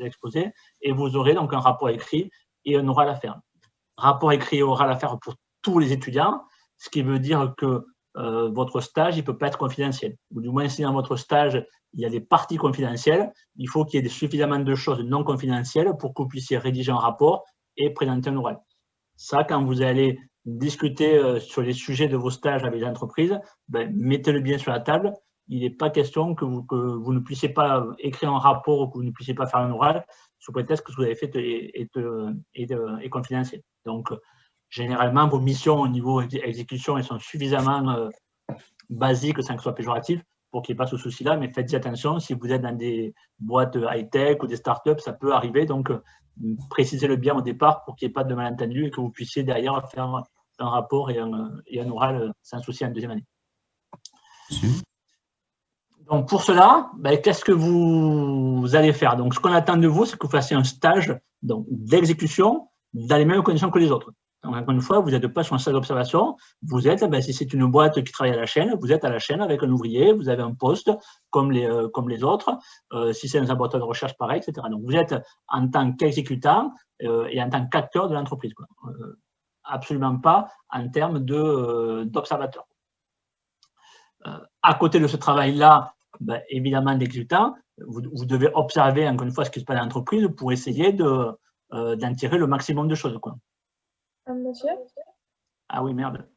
de l'exposé, et vous aurez donc un rapport écrit et un oral à faire. Rapport écrit et oral à faire pour tous les étudiants, ce qui veut dire que votre stage, il ne peut pas être confidentiel. Ou du moins, si dans votre stage, il y a des parties confidentielles, il faut qu'il y ait suffisamment de choses non confidentielles pour que vous puissiez rédiger un rapport et présenter un oral. Ça, quand vous allez discuter sur les sujets de vos stages avec les entreprises, ben, mettez-le bien sur la table. Il n'est pas question que vous ne puissiez pas écrire un rapport ou que vous ne puissiez pas faire un oral sous prétexte que ce que vous avez fait est confidentiel. Donc, généralement, vos missions au niveau exécution, elles sont suffisamment basiques sans que ce soit péjoratif pour qu'il n'y ait pas ce souci-là, mais faites-y attention. Si vous êtes dans des boîtes high-tech ou des startups, ça peut arriver. Donc, précisez-le bien au départ pour qu'il n'y ait pas de malentendu et que vous puissiez derrière faire un rapport et un oral sans souci en deuxième année. Donc, pour cela, ben, qu'est-ce que vous allez faire? Donc, ce qu'on attend de vous, c'est que vous fassiez un stage d'exécution dans les mêmes conditions que les autres. Donc, encore une fois, vous n'êtes pas sur un stage d'observation, vous êtes, ben, si c'est une boîte qui travaille à la chaîne, vous êtes à la chaîne avec un ouvrier, vous avez un poste comme les autres, si c'est un laboratoire de recherche, pareil, etc. Donc, vous êtes en tant qu'exécutant et en tant qu'acteur de l'entreprise. Absolument pas en termes d'observateur. À côté de ce travail-là, ben, évidemment, d'exécutant, vous devez observer, encore une fois, ce qui se passe dans l'entreprise pour essayer d'en tirer le maximum de choses. Quoi. Monsieur? Ah oui, merde.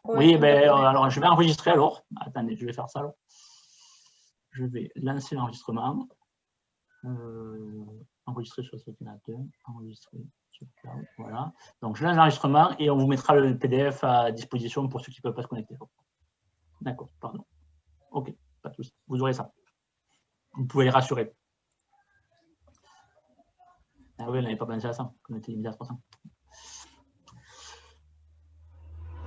Ouais, oui, ben, alors je vais enregistrer alors. Attendez, je vais faire ça alors. Je vais lancer l'enregistrement. Enregistrer sur cet ordinateur. Enregistrer sur cloud. Voilà. Donc, je lance l'enregistrement et on vous mettra le PDF à disposition pour ceux qui ne peuvent pas se connecter. D'accord, pardon. Ok, pas de souci. Vous aurez ça. Vous pouvez les rassurer. Ah oui, on n'avait pas pensé à ça. On était limité à 300.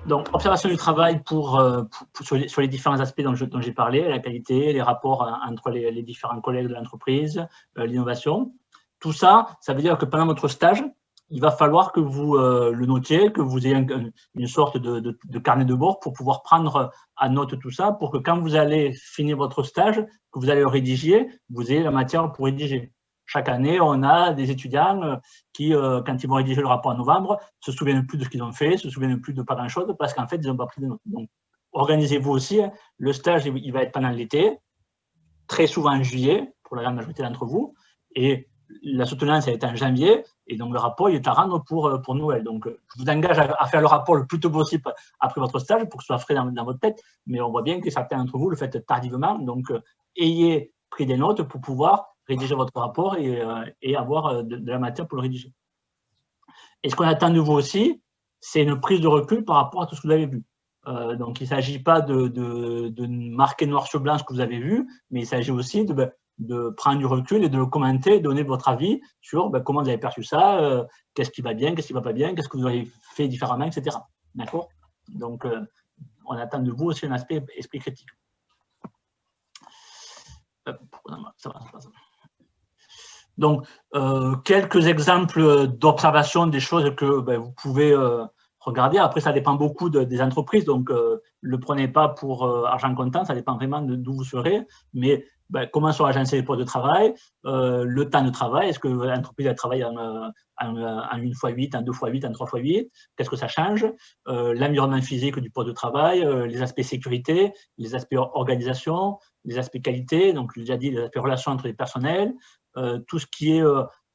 Donc, observation du travail sur les différents aspects dont j'ai parlé, la qualité, les rapports entre les différents collègues de l'entreprise, l'innovation. Tout ça, ça veut dire que pendant votre stage, il va falloir que vous le notiez, que vous ayez une sorte de carnet de bord pour pouvoir prendre à note tout ça, pour que quand vous allez finir votre stage, que vous allez le rédiger, vous ayez la matière pour rédiger. Chaque année, on a des étudiants qui, quand ils vont rédiger le rapport en novembre, se souviennent plus de ce qu'ils ont fait, se souviennent plus de pas grand-chose, parce qu'en fait, ils n'ont pas pris de notes. Donc, organisez-vous aussi. Le stage, il va être pendant l'été, très souvent en juillet, pour la grande majorité d'entre vous, et la soutenance, elle est en janvier, et donc le rapport, il est à rendre pour Noël. Donc, je vous engage à faire le rapport le plus tôt possible après votre stage, pour que ce soit frais dans votre tête, mais on voit bien que certains d'entre vous le faites tardivement, donc ayez pris des notes pour pouvoir rédiger votre rapport et avoir de la matière pour le rédiger. Et ce qu'on attend de vous aussi, c'est une prise de recul par rapport à tout ce que vous avez vu. Donc, il ne s'agit pas de marquer noir sur blanc ce que vous avez vu, mais il s'agit aussi de prendre du recul et de le commenter, donner votre avis sur comment vous avez perçu ça, qu'est-ce qui va bien, qu'est-ce qui ne va pas bien, qu'est-ce que vous avez fait différemment, etc. D'accord? Donc, on attend de vous aussi un aspect esprit critique. Ça va. Donc, quelques exemples d'observation des choses que vous pouvez regarder. Après, ça dépend beaucoup des entreprises, donc ne le prenez pas pour argent comptant, ça dépend vraiment d'où vous serez. Mais comment sont agencés les postes de travail, le temps de travail, est-ce que l'entreprise travaille en 1x8, en 2x8, en 3x8, qu'est-ce que ça change, l'environnement physique du poste de travail, les aspects sécurité, les aspects organisation, les aspects qualité, donc j'ai déjà dit les aspects relations entre les personnels, tout ce qui est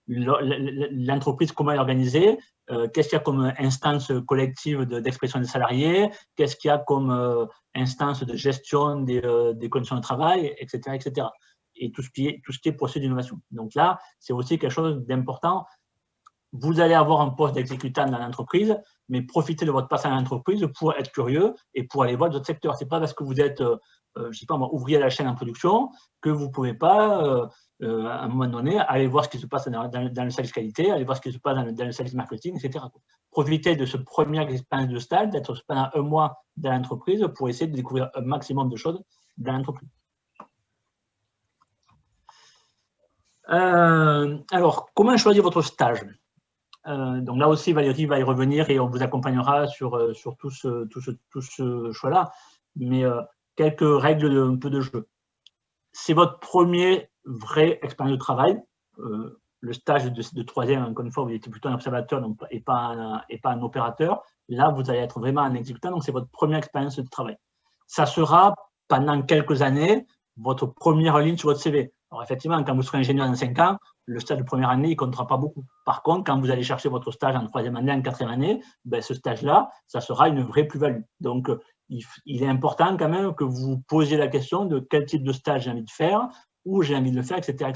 l'entreprise, comment elle est organisée, qu'est-ce qu'il y a comme instance collective d'expression des salariés, qu'est-ce qu'il y a comme instance de gestion des conditions de travail, etc., etc. Et tout ce qui est processus d'innovation. Donc là, c'est aussi quelque chose d'important. Vous allez avoir un poste d'exécutant dans l'entreprise, mais profitez de votre passage à l'entreprise pour être curieux et pour aller voir d'autres secteurs. Ce n'est pas parce que vous êtes, je sais pas moi, ouvrier à la chaîne en production que vous ne pouvez pas, à un moment donné, aller voir ce qui se passe dans le service qualité, aller voir ce qui se passe dans le service marketing, etc. Profitez de ce premier expérience de stage, d'être pendant un mois dans l'entreprise pour essayer de découvrir un maximum de choses dans l'entreprise. Alors, comment choisir votre stage? Donc là aussi, Valérie va y revenir et on vous accompagnera sur tout ce choix-là. Mais quelques règles un peu de jeu. C'est votre premier vraie expérience de travail. le stage de troisième, encore une fois, vous étiez plutôt un observateur donc, et pas un opérateur. Là, vous allez être vraiment un exécutant, donc c'est votre première expérience de travail. Ça sera, pendant quelques années, votre première ligne sur votre CV. Alors, effectivement, quand vous serez ingénieur dans 5 ans, le stage de première année, il ne comptera pas beaucoup. Par contre, quand vous allez chercher votre stage en troisième année, en quatrième année, ben, ce stage-là, ça sera une vraie plus-value. Donc, il est important quand même que vous posiez la question de quel type de stage j'ai envie de faire, où j'ai envie de le faire, etc.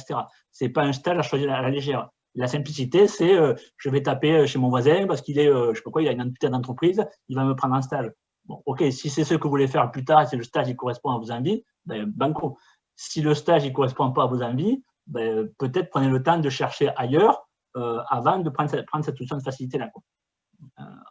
Ce n'est pas un stage à choisir à la légère. La simplicité, c'est je vais taper chez mon voisin parce qu'il est, je ne sais pas quoi, il a une petite entreprise, il va me prendre en stage. Bon, ok, si c'est ce que vous voulez faire plus tard, si le stage il correspond à vos envies, ben, banco. Si le stage ne correspond pas à vos envies, ben, peut-être prenez le temps de chercher ailleurs avant de prendre cette solution de facilité-là.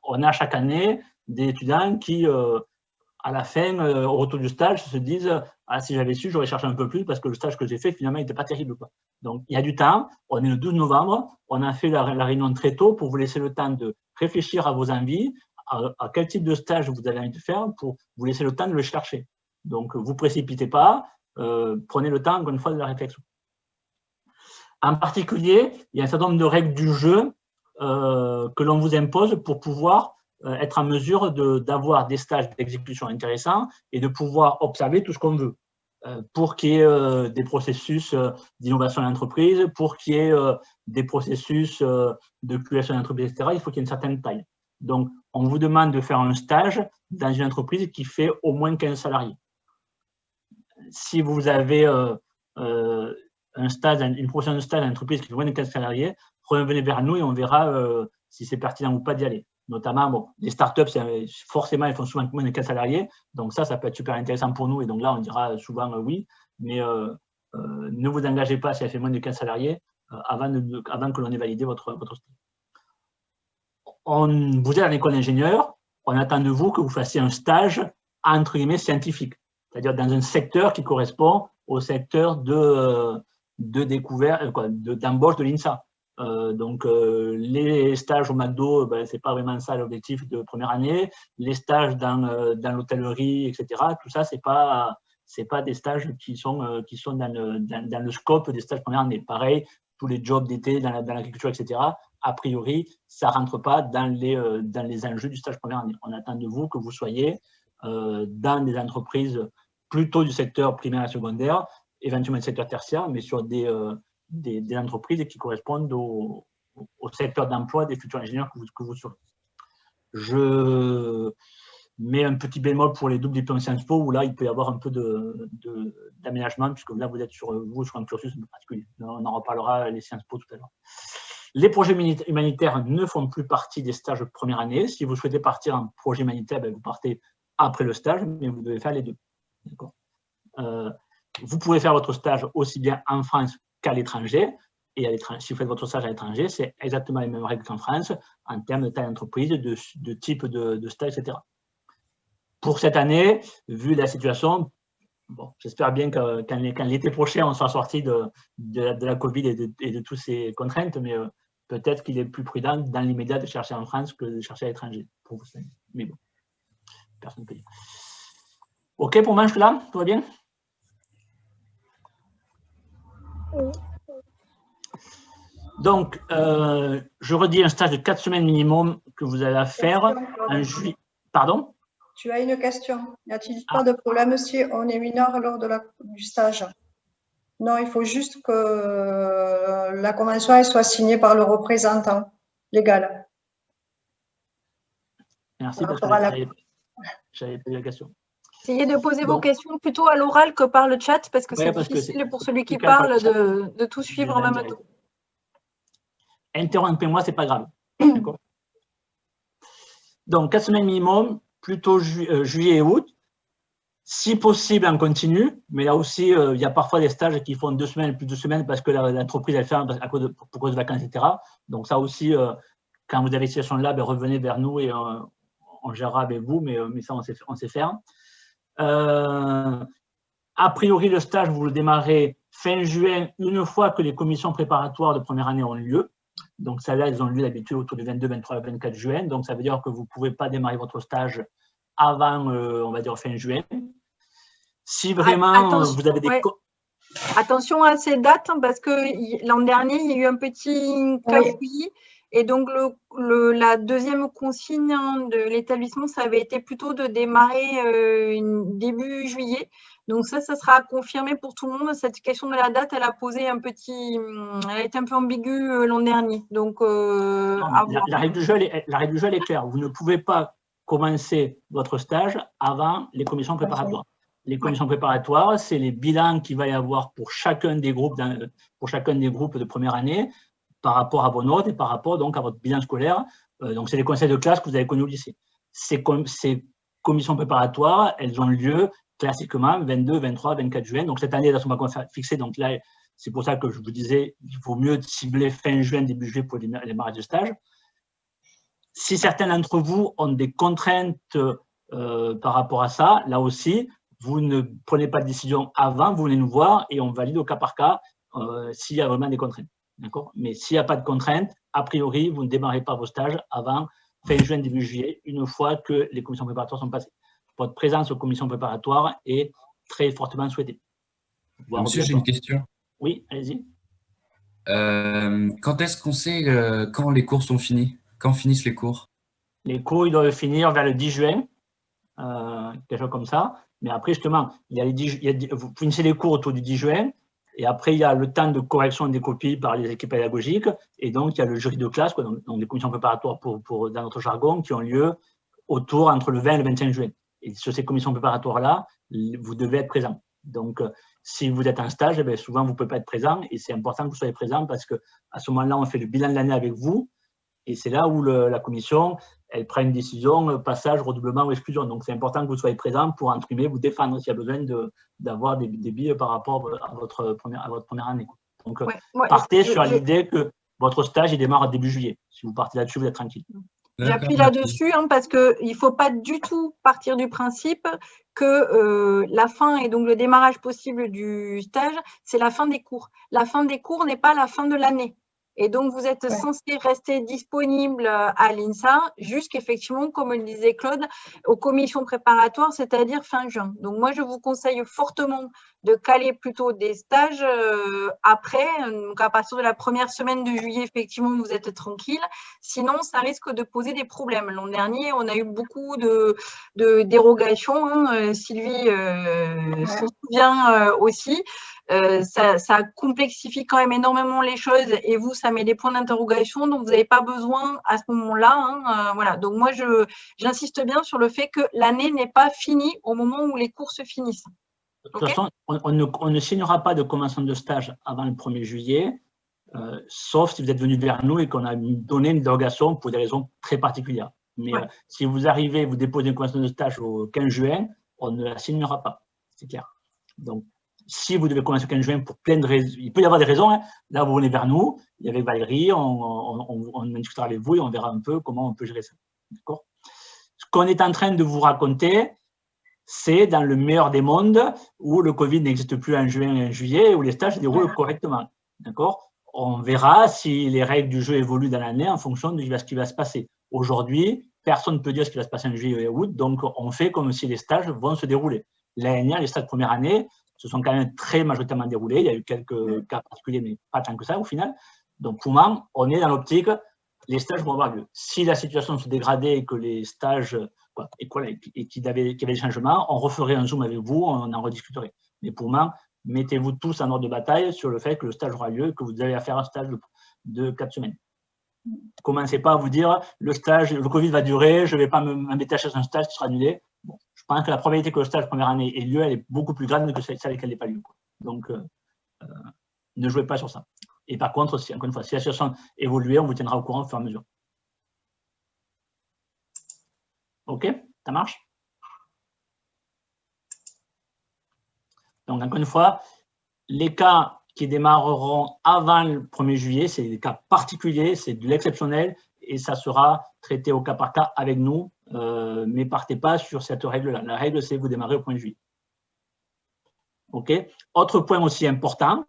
On a chaque année des étudiants qui, à la fin, au retour du stage, se disent « Ah, si j'avais su, j'aurais cherché un peu plus parce que le stage que j'ai fait, finalement, il n'était pas terrible. » Donc, il y a du temps. On est le 12 novembre. On a fait la réunion très tôt pour vous laisser le temps de réfléchir à vos envies, à quel type de stage vous avez envie de faire pour vous laisser le temps de le chercher. Donc, vous ne précipitez pas. Prenez le temps, encore une fois, de la réflexion. En particulier, il y a un certain nombre de règles du jeu que l'on vous impose pour pouvoir être en mesure d'avoir des stages d'exécution intéressants et de pouvoir observer tout ce qu'on veut. Pour qu'il y ait des processus d'innovation d'entreprise, pour qu'il y ait des processus de création d'entreprise, etc., il faut qu'il y ait une certaine taille. Donc, on vous demande de faire un stage dans une entreprise qui fait au moins 15 salariés. Si vous avez un stage, une prochaine stage dans une entreprise qui fait moins de 15 salariés, revenez vers nous et on verra si c'est pertinent ou pas d'y aller. Notamment, bon, les startups, forcément, ils font souvent moins de 15 salariés. Donc ça peut être super intéressant pour nous. Et donc là, on dira souvent oui. Mais ne vous engagez pas si elle fait moins de 15 salariés avant que l'on ait validé votre stage. Vous êtes à l'école d'ingénieur. On attend de vous que vous fassiez un stage, entre guillemets, scientifique. C'est-à-dire dans un secteur qui correspond au secteur de découverte, d'embauche de l'INSA. Donc, les stages au McDo, ben, ce n'est pas vraiment ça l'objectif de première année. Les stages dans l'hôtellerie, etc., tout ça, ce n'est pas des stages qui sont dans le scope des stages première année. Pareil, tous les jobs d'été dans l'agriculture, etc., a priori, ça ne rentre pas dans les enjeux du stage première année. On attend de vous que vous soyez dans des entreprises plutôt du secteur primaire et secondaire, éventuellement du secteur tertiaire, mais sur des entreprises qui correspondent au secteur d'emploi des futurs ingénieurs que vous serez. Je mets un petit bémol pour les doubles diplômes Sciences Po, où là, il peut y avoir un peu d'aménagement, puisque là, vous êtes sur un cursus un peu particulier. On en reparlera les Sciences Po tout à l'heure. Les projets humanitaires ne font plus partie des stages de première année. Si vous souhaitez partir en projet humanitaire, ben, vous partez après le stage, mais vous devez faire les deux. Vous pouvez faire votre stage aussi bien en France qu'à l'étranger. Et si vous faites votre stage à l'étranger, c'est exactement les mêmes règles qu'en France en termes de taille d'entreprise, de type de stage, etc. Pour cette année, vu la situation, bon, j'espère bien qu'en l'été prochain, on sera sorti de la Covid et de toutes ces contraintes, mais peut-être qu'il est plus prudent dans l'immédiat de chercher en France que de chercher à l'étranger. Mais bon, personne ne peut dire. OK pour moi, là, tout va bien? Oui. Donc, je redis un stage de 4 semaines minimum que vous allez faire en juillet. Pardon? Tu as une question. N'y a-t-il pas de problème si on est mineur lors du stage? Non, il faut juste que la convention elle soit signée par le représentant légal. Merci, parce que j'avais pas eu la question. Essayez de poser vos questions plutôt à l'oral que par le chat, parce que c'est difficile pour celui qui parle de tout suivre en même temps. Interrompez-moi, ce n'est pas grave. Donc, 4 semaines minimum, plutôt juillet et août. Si possible, en continu, mais là aussi, il y a parfois des stages qui font 2 semaines, plus de 2 semaines, parce que l'entreprise, elle ferme pour cause de vacances, etc. Donc, ça aussi, quand vous avez cette situation-là, ben, revenez vers nous et on gérera avec vous, mais ça, on sait faire. A priori, le stage, vous le démarrez fin juin, une fois que les commissions préparatoires de première année ont lieu. Donc, celles-là, elles ont lieu d'habitude autour du 22, 23, 24 juin. Donc, ça veut dire que vous ne pouvez pas démarrer votre stage avant, on va dire, fin juin. Si vraiment vous avez des… Attention à ces dates, parce que l'an dernier, il y a eu un petit cafouillis. Et donc, la deuxième consigne de l'établissement, ça avait été plutôt de démarrer début juillet. Donc ça sera confirmé pour tout le monde. Cette question de la date, elle a été un peu ambiguë l'an dernier. Donc, la règle du jeu, elle est claire. Vous ne pouvez pas commencer votre stage avant les commissions préparatoires. Les commissions préparatoires, c'est les bilans qu'il va y avoir pour chacun des groupes de première année par rapport à vos notes et par rapport donc à votre bilan scolaire. Donc, c'est les conseils de classe que vous avez connus au lycée. Ces commissions préparatoires, elles ont lieu classiquement 22, 23, 24 juin. Donc, cette année, elles ne sont pas fixées. Donc là, c'est pour ça que je vous disais, il vaut mieux cibler fin juin, début juillet pour les démarrages de stage. Si certains d'entre vous ont des contraintes par rapport à ça, là aussi, vous ne prenez pas de décision avant, vous venez nous voir et on valide au cas par cas s'il y a vraiment des contraintes. Mais s'il n'y a pas de contraintes, a priori, vous ne démarrez pas vos stages avant fin juin, début juillet, une fois que les commissions préparatoires sont passées. Votre présence aux commissions préparatoires est très fortement souhaitée. Monsieur, j'ai une question. Oui, allez-y. Quand est-ce qu'on sait quand les cours sont finis? Quand finissent les cours? Les cours, ils doivent finir vers le 10 juin, quelque chose comme ça. Mais après, justement, vous finissez les cours autour du 10 juin, et après, il y a le temps de correction des copies par les équipes pédagogiques, et donc il y a le jury de classe, donc des commissions préparatoires dans notre jargon, qui ont lieu entre le 20 et le 25 juin. Et sur ces commissions préparatoires-là, vous devez être présent. Donc, si vous êtes en stage, eh bien, souvent, vous ne pouvez pas être présent, et c'est important que vous soyez présent parce qu'à ce moment-là, on fait le bilan de l'année avec vous, et c'est là où la commission, elle prend une décision, passage, redoublement ou exclusion. Donc, c'est important que vous soyez présent pour, entre guillemets, vous défendre s'il y a besoin d'avoir des billes par rapport à votre première année. Donc, partez sur l'idée que votre stage, il démarre début juillet. Si vous partez là-dessus, vous êtes tranquille. J'appuie là-dessus parce qu'il ne faut pas du tout partir du principe que la fin et donc le démarrage possible du stage, c'est la fin des cours. La fin des cours n'est pas la fin de l'année. Et donc, vous êtes censé rester disponible à l'INSA jusqu'effectivement, comme le disait Claude, aux commissions préparatoires, c'est-à-dire fin juin. Donc, moi, je vous conseille fortement de caler plutôt des stages après. Donc, à partir de la première semaine de juillet, effectivement, vous êtes tranquille. Sinon, ça risque de poser des problèmes. L'an dernier, on a eu beaucoup de dérogations. Sylvie s'en souvient aussi. Ça complexifie quand même énormément les choses et vous, ça met des points d'interrogation, donc vous n'avez pas besoin à ce moment-là. Voilà. Donc moi, j'insiste bien sur le fait que l'année n'est pas finie au moment où les cours se finissent. De toute façon, on ne signera pas de convention de stage avant le 1er juillet, sauf si vous êtes venu vers nous et qu'on a donné une dérogation pour des raisons très particulières. Mais si vous arrivez, vous déposez une convention de stage au 15 juin, on ne la signera pas, c'est clair. Donc, si vous devez commencer le 15 juin pour plein de raisons, il peut y avoir des raisons, hein. Là vous venez vers nous, et avec Valérie, on discutera avec vous et on verra un peu comment on peut gérer ça. D'accord ? Ce qu'on est en train de vous raconter, c'est dans le meilleur des mondes où le Covid n'existe plus en juin et en juillet, où les stages se déroulent correctement. D'accord ? On verra si les règles du jeu évoluent dans l'année en fonction de ce qui va se passer. Aujourd'hui, personne ne peut dire ce qui va se passer en juillet et août, donc on fait comme si les stages vont se dérouler. L'année dernière, les stages de première année se sont quand même très majoritairement déroulés. Il y a eu quelques cas particuliers, mais pas tant que ça au final. Donc, pour moi, on est dans l'optique, les stages vont avoir lieu. Si la situation se dégradait et que les stages, et qu'il y avait des changements, on referait un Zoom avec vous, on en rediscuterait. Mais pour moi, mettez-vous tous en ordre de bataille sur le fait que le stage aura lieu, que vous avez à faire un stage de 4 semaines. Commencez pas à vous dire, le Covid va durer, je ne vais pas m'embêter à chercher un stage qui sera annulé. Bon, je pense que la probabilité que le stage de première année ait lieu, elle est beaucoup plus grande que celle qu'elle n'ait pas lieu. Donc, ne jouez pas sur ça. Et par contre, encore une fois, si la situation évolue, on vous tiendra au courant au fur et à mesure. OK? Ça marche? Donc, encore une fois, les cas qui démarreront avant le 1er juillet, c'est des cas particuliers, c'est de l'exceptionnel et ça sera traité au cas par cas avec nous, mais partez pas sur cette règle-là. La règle, c'est vous démarrez au 1er juillet. OK. Autre point aussi important,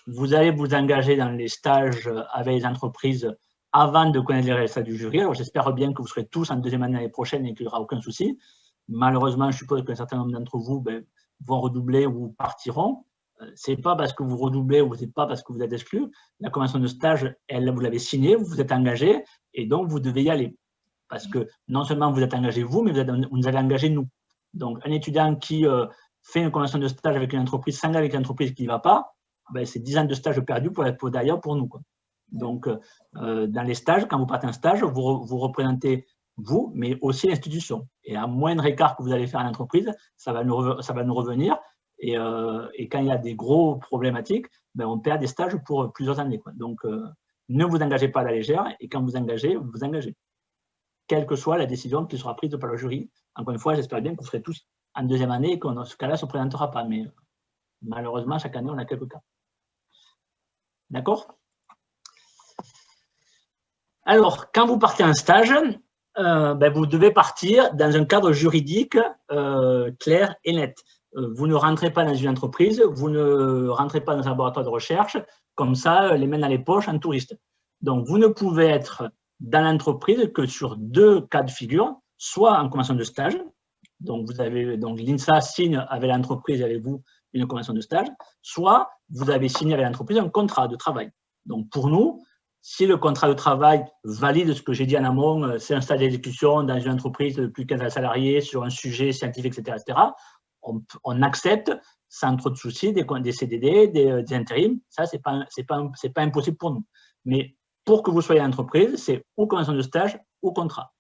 vous allez vous engager dans les stages avec les entreprises avant de connaître les résultats du jury. Alors, j'espère bien que vous serez tous en deuxième année l'année prochaine et qu'il n'y aura aucun souci. Malheureusement, je suppose qu'un certain nombre d'entre vous vont redoubler ou partiront. Ce n'est pas parce que vous redoublez ou ce n'est pas parce que vous êtes exclu. La convention de stage, vous l'avez signée, vous vous êtes engagé et donc vous devez y aller. Parce que non seulement vous êtes engagé vous, mais vous avez engagé nous. Donc, un étudiant qui fait une convention de stage avec une entreprise, s'engage avec une entreprise qui n'y va pas, ben, c'est 10 ans de stage perdus d'ailleurs pour nous, quoi. Donc, dans les stages, quand vous partez en stage, vous représentez vous, mais aussi l'institution. Et à moindre écart que vous allez faire à l'entreprise, ça va nous revenir. Et quand il y a des gros problématiques, ben, on perd des stages pour plusieurs années, quoi. Donc, ne vous engagez pas à la légère. Et quand vous engagez, vous engagez. Quelle que soit la décision qui sera prise par le jury. Encore une fois, j'espère bien que vous serez tous en deuxième année et que ce cas-là ne se présentera pas. Mais malheureusement, chaque année, on a quelques cas. D'accord? Alors, quand vous partez en stage, ben, vous devez partir dans un cadre juridique clair et net. Vous ne rentrez pas dans une entreprise, vous ne rentrez pas dans un laboratoire de recherche, comme ça, les mains dans les poches, en touriste. Donc, vous ne pouvez être dans l'entreprise que sur 2 cas de figure, soit en convention de stage, donc l'INSA signe avec l'entreprise et avec vous une convention de stage, soit vous avez signé avec l'entreprise un contrat de travail. Donc, pour nous, si le contrat de travail valide ce que j'ai dit en amont, c'est un stage d'exécution dans une entreprise de plus de 15 salariés sur un sujet scientifique, etc., on accepte sans trop de soucis des CDD, des intérims. Ça, c'est pas impossible pour nous. Mais pour que vous soyez entreprise, c'est ou convention de stage ou contrat.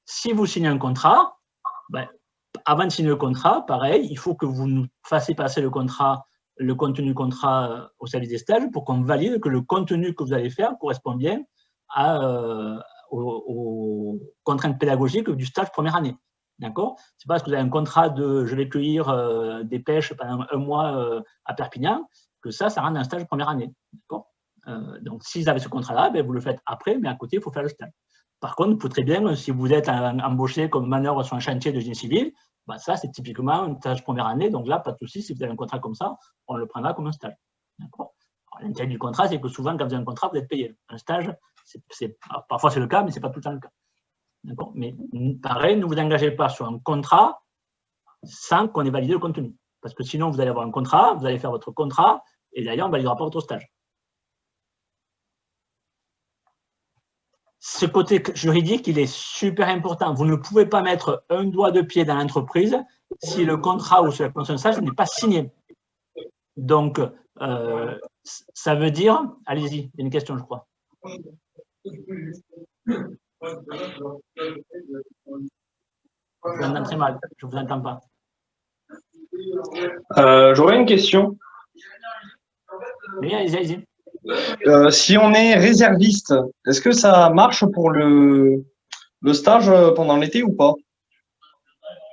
Si vous signez un contrat, ben, avant de signer le contrat, pareil, il faut que vous nous fassiez passer le contenu du contrat au service des stages pour qu'on valide que le contenu que vous allez faire correspond bien aux contraintes pédagogiques du stage première année. D'accord? C'est pas parce que vous avez un contrat de je vais cueillir des pêches pendant 1 mois à Perpignan que ça rentre dans un stage première année. D'accord? Donc, si vous avez ce contrat-là, ben, vous le faites après, mais à côté, il faut faire le stage. Par contre, vous pouvez très bien, si vous êtes embauché comme manœuvre sur un chantier de génie civil, ben, ça, c'est typiquement un stage première année. Donc là, pas de souci, si vous avez un contrat comme ça, on le prendra comme un stage. L'intérêt du contrat, c'est que souvent, quand vous avez un contrat, vous êtes payé. Un stage, parfois c'est le cas, mais ce n'est pas tout le temps le cas. Mais pareil, ne vous engagez pas sur un contrat sans qu'on ait validé le contenu. Parce que sinon, vous allez avoir un contrat, vous allez faire votre contrat, et d'ailleurs, on ne validera pas votre stage. Ce côté juridique, il est super important. Vous ne pouvez pas mettre un doigt de pied dans l'entreprise si le contrat ou sur la convention de stage n'est pas signé. Donc, ça veut dire… Allez-y, il y a une question, je crois. Je vous entends très mal, je ne vous entends pas. J'aurais une question. Oui, allez-y. Si on est réserviste, est-ce que ça marche pour le stage pendant l'été ou pas?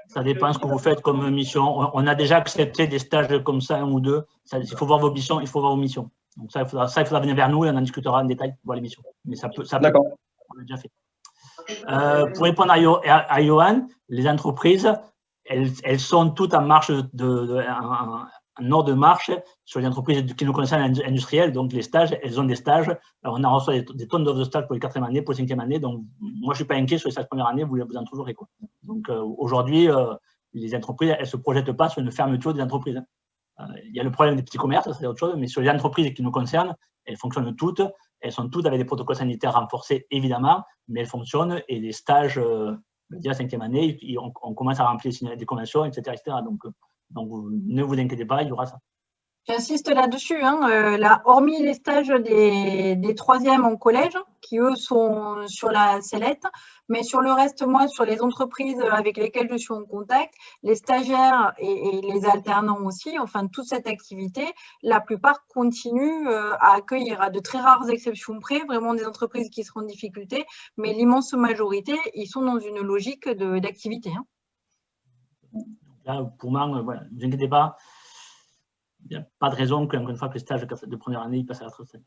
Ça dépend ce que vous faites comme mission. On a déjà accepté des stages comme ça, 1 ou 2. Il faut voir vos missions. Donc ça, il faudra venir vers nous et on en discutera en détail pour voir les missions. Mais ça peut. D'accord. On l'a déjà fait. Pour répondre à Johan, les entreprises, elles sont toutes en marche en ordre de marche sur les entreprises qui nous concernent industrielles. Donc les stages, elles ont des stages. Alors, on a reçu des tonnes d'offres de stages pour les 4e années, pour les 5e années. Donc moi, je ne suis pas inquiet sur les stages première année, vous en trouverez, quoi. Donc aujourd'hui, les entreprises, elles ne se projettent pas sur une fermeture des entreprises. Il y a le problème des petits commerces, c'est autre chose, mais sur les entreprises qui nous concernent, elles fonctionnent toutes. Elles sont toutes avec des protocoles sanitaires renforcés, évidemment, mais elles fonctionnent et les stages, dès la 5e année, on commence à remplir des conventions, etc. Donc, ne vous inquiétez pas, il y aura ça. J'insiste là-dessus, hein, hormis les stages des 3e en collège, qui eux sont sur la sellette, mais sur le reste, moi, sur les entreprises avec lesquelles je suis en contact, les stagiaires et les alternants aussi, enfin toute cette activité, la plupart continuent à accueillir, à de très rares exceptions près, vraiment des entreprises qui seront en difficulté, mais l'immense majorité, ils sont dans une logique d'activité. Hein. Là, pour moi, voilà, ne vous inquiétez pas. Il n'y a pas de raison qu'une fois que les stages de première année, ils passent à la retraite.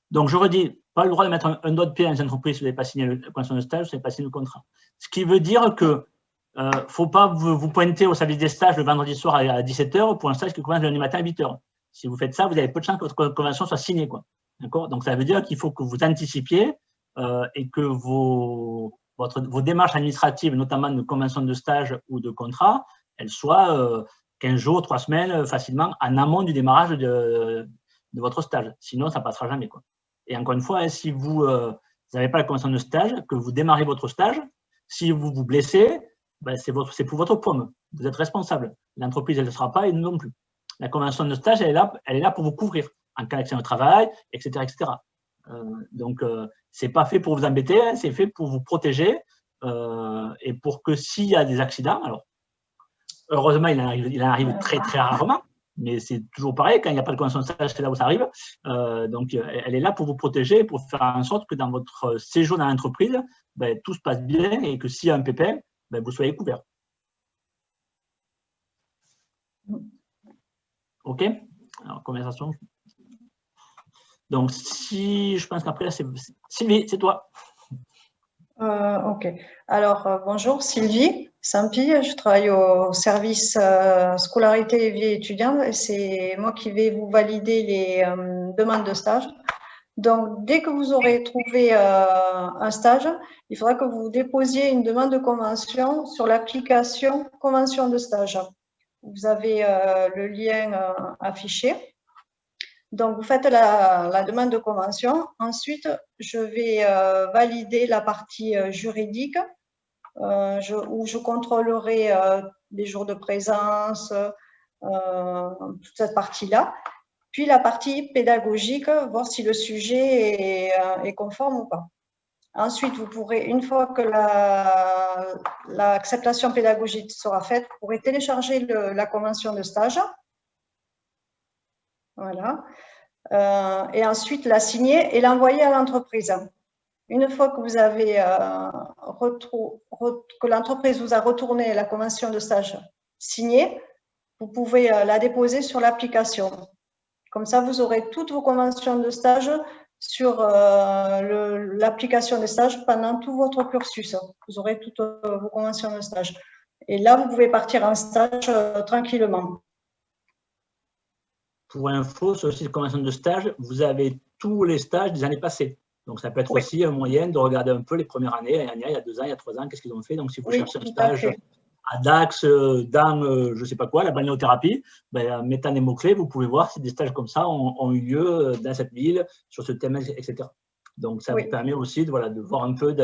Donc, je redis, pas le droit de mettre un doigt de pied dans une entreprise si vous n'avez pas signé la convention de stage, si vous n'avez pas signé le contrat. Ce qui veut dire que ne faut pas vous pointer au service des stages le vendredi soir à 17 h pour un stage qui commence le lundi matin à 8 h. Si vous faites ça, vous avez peu de chances que votre convention soit signée, quoi. D'accord? Donc, ça veut dire qu'il faut que vous anticipiez et que vos démarches administratives, notamment de convention de stage ou de contrat, elles soient 15 jours, 3 semaines facilement en amont du démarrage de votre stage. Sinon, ça ne passera jamais, quoi. Et encore une fois, si vous n'avez pas la convention de stage, que vous démarrez votre stage, si vous vous blessez, ben, c'est pour votre pomme. Vous êtes responsable. L'entreprise, elle ne le sera pas et nous non plus. La convention de stage, elle est là pour vous couvrir en cas d'accident de travail, etc. etc. Donc, ce n'est pas fait pour vous embêter, hein, c'est fait pour vous protéger et pour que s'il y a des accidents, alors heureusement, il en arrive très, très rarement, mais c'est toujours pareil, quand il n'y a pas de convention de stage, c'est là où ça arrive. Donc, elle est là pour vous protéger, pour faire en sorte que dans votre séjour dans l'entreprise, ben, tout se passe bien et que s'il y a un pépin, ben, vous soyez couvert. OK? Alors, conversation. Donc, je pense qu'après, c'est Sylvie, c'est toi. OK. Alors, bonjour, Sylvie Saint-Pie. Je travaille au service scolarité et vie étudiante et c'est moi qui vais vous valider les demandes de stage. Donc, dès que vous aurez trouvé un stage, il faudra que vous déposiez une demande de convention sur l'application convention de stage. Vous avez le lien affiché. Donc, vous faites la demande de convention. Ensuite, je vais valider la partie juridique où je contrôlerai les jours de présence, toute cette partie-là. Puis la partie pédagogique, voir si le sujet est conforme ou pas. Ensuite, vous pourrez, une fois que l'acceptation pédagogique sera faite, vous pourrez télécharger la convention de stage. Voilà. Et ensuite, la signer et l'envoyer à l'entreprise. Une fois que vous avez que l'entreprise vous a retourné la convention de stage signée, vous pouvez la déposer sur l'application. Comme ça, vous aurez toutes vos conventions de stage sur l'application de stage pendant tout votre cursus. Vous aurez toutes vos conventions de stage. Et là, vous pouvez partir en stage tranquillement. Pour info, sur le site de convention de stage, vous avez tous les stages des années passées. Donc, ça peut être aussi un moyen de regarder un peu les premières années, il y a 2 ans, il y a 3 ans, qu'est-ce qu'ils ont fait. Donc, si vous cherchez un stage à Dax, dans, je ne sais pas quoi, la balnéothérapie, ben, mettant des mots-clés, vous pouvez voir si des stages comme ça ont eu lieu dans cette ville, sur ce thème, etc. Donc, ça vous permet aussi de voir un peu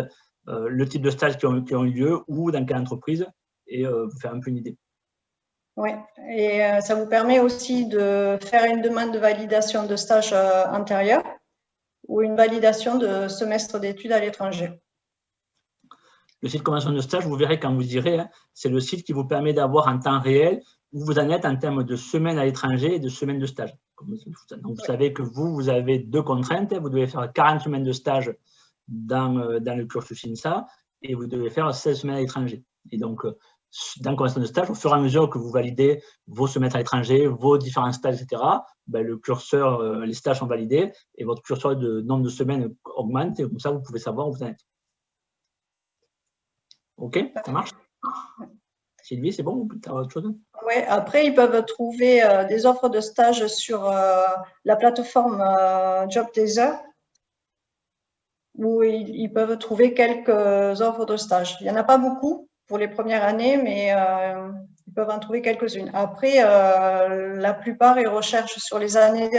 le type de stages qui ont eu lieu ou dans quelle entreprise et vous faire un peu une idée. Oui, et ça vous permet aussi de faire une demande de validation de stage antérieur ou une validation de semestre d'études à l'étranger. Le site convention de stage, vous verrez quand vous irez, hein, c'est le site qui vous permet d'avoir en temps réel où vous en êtes en termes de semaines à l'étranger et de semaines de stage. Donc, vous savez que vous avez 2 contraintes, vous devez faire 40 semaines de stage dans le cursus INSA et vous devez faire 16 semaines à l'étranger. Et donc, dans le convention de stage, au fur et à mesure que vous validez vos semestres à l'étranger, vos différents stages, etc., ben, le curseur, les stages sont validés et votre curseur de nombre de semaines augmente et comme ça, vous pouvez savoir où vous en êtes. OK, ça marche? Sylvie, c'est bon? Tu as autre chose? Oui, après, ils peuvent trouver des offres de stage sur la plateforme JobTaser où ils peuvent trouver quelques offres de stage. Il n'y en a pas beaucoup pour les premières années, mais ils peuvent en trouver quelques-unes. Après, la plupart, ils recherchent sur les années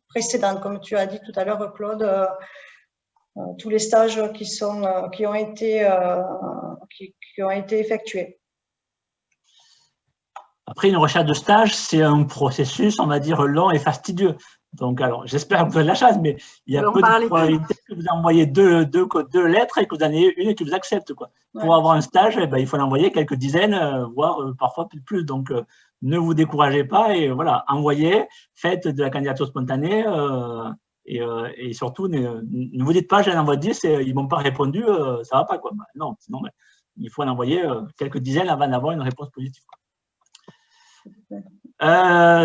précédentes, comme tu as dit tout à l'heure, Claude, tous les stages qui ont été effectués. Après, une recherche de stage, c'est un processus, on va dire, long et fastidieux. Donc, alors, j'espère que vous avez de la chance, mais il y a peu de probabilité que vous envoyez deux lettres et que vous en ayez une qui vous accepte, quoi. Pour avoir un stage, eh ben, il faut l'envoyer quelques dizaines, voire parfois plus. Donc, ne vous découragez pas et voilà, envoyez, faites de la candidature spontanée et surtout, ne vous dites pas, j'en envoie 10 et ils ne m'ont pas répondu, ça ne va pas, quoi. Non, sinon, il faut en envoyer quelques dizaines avant d'avoir une réponse positive, quoi.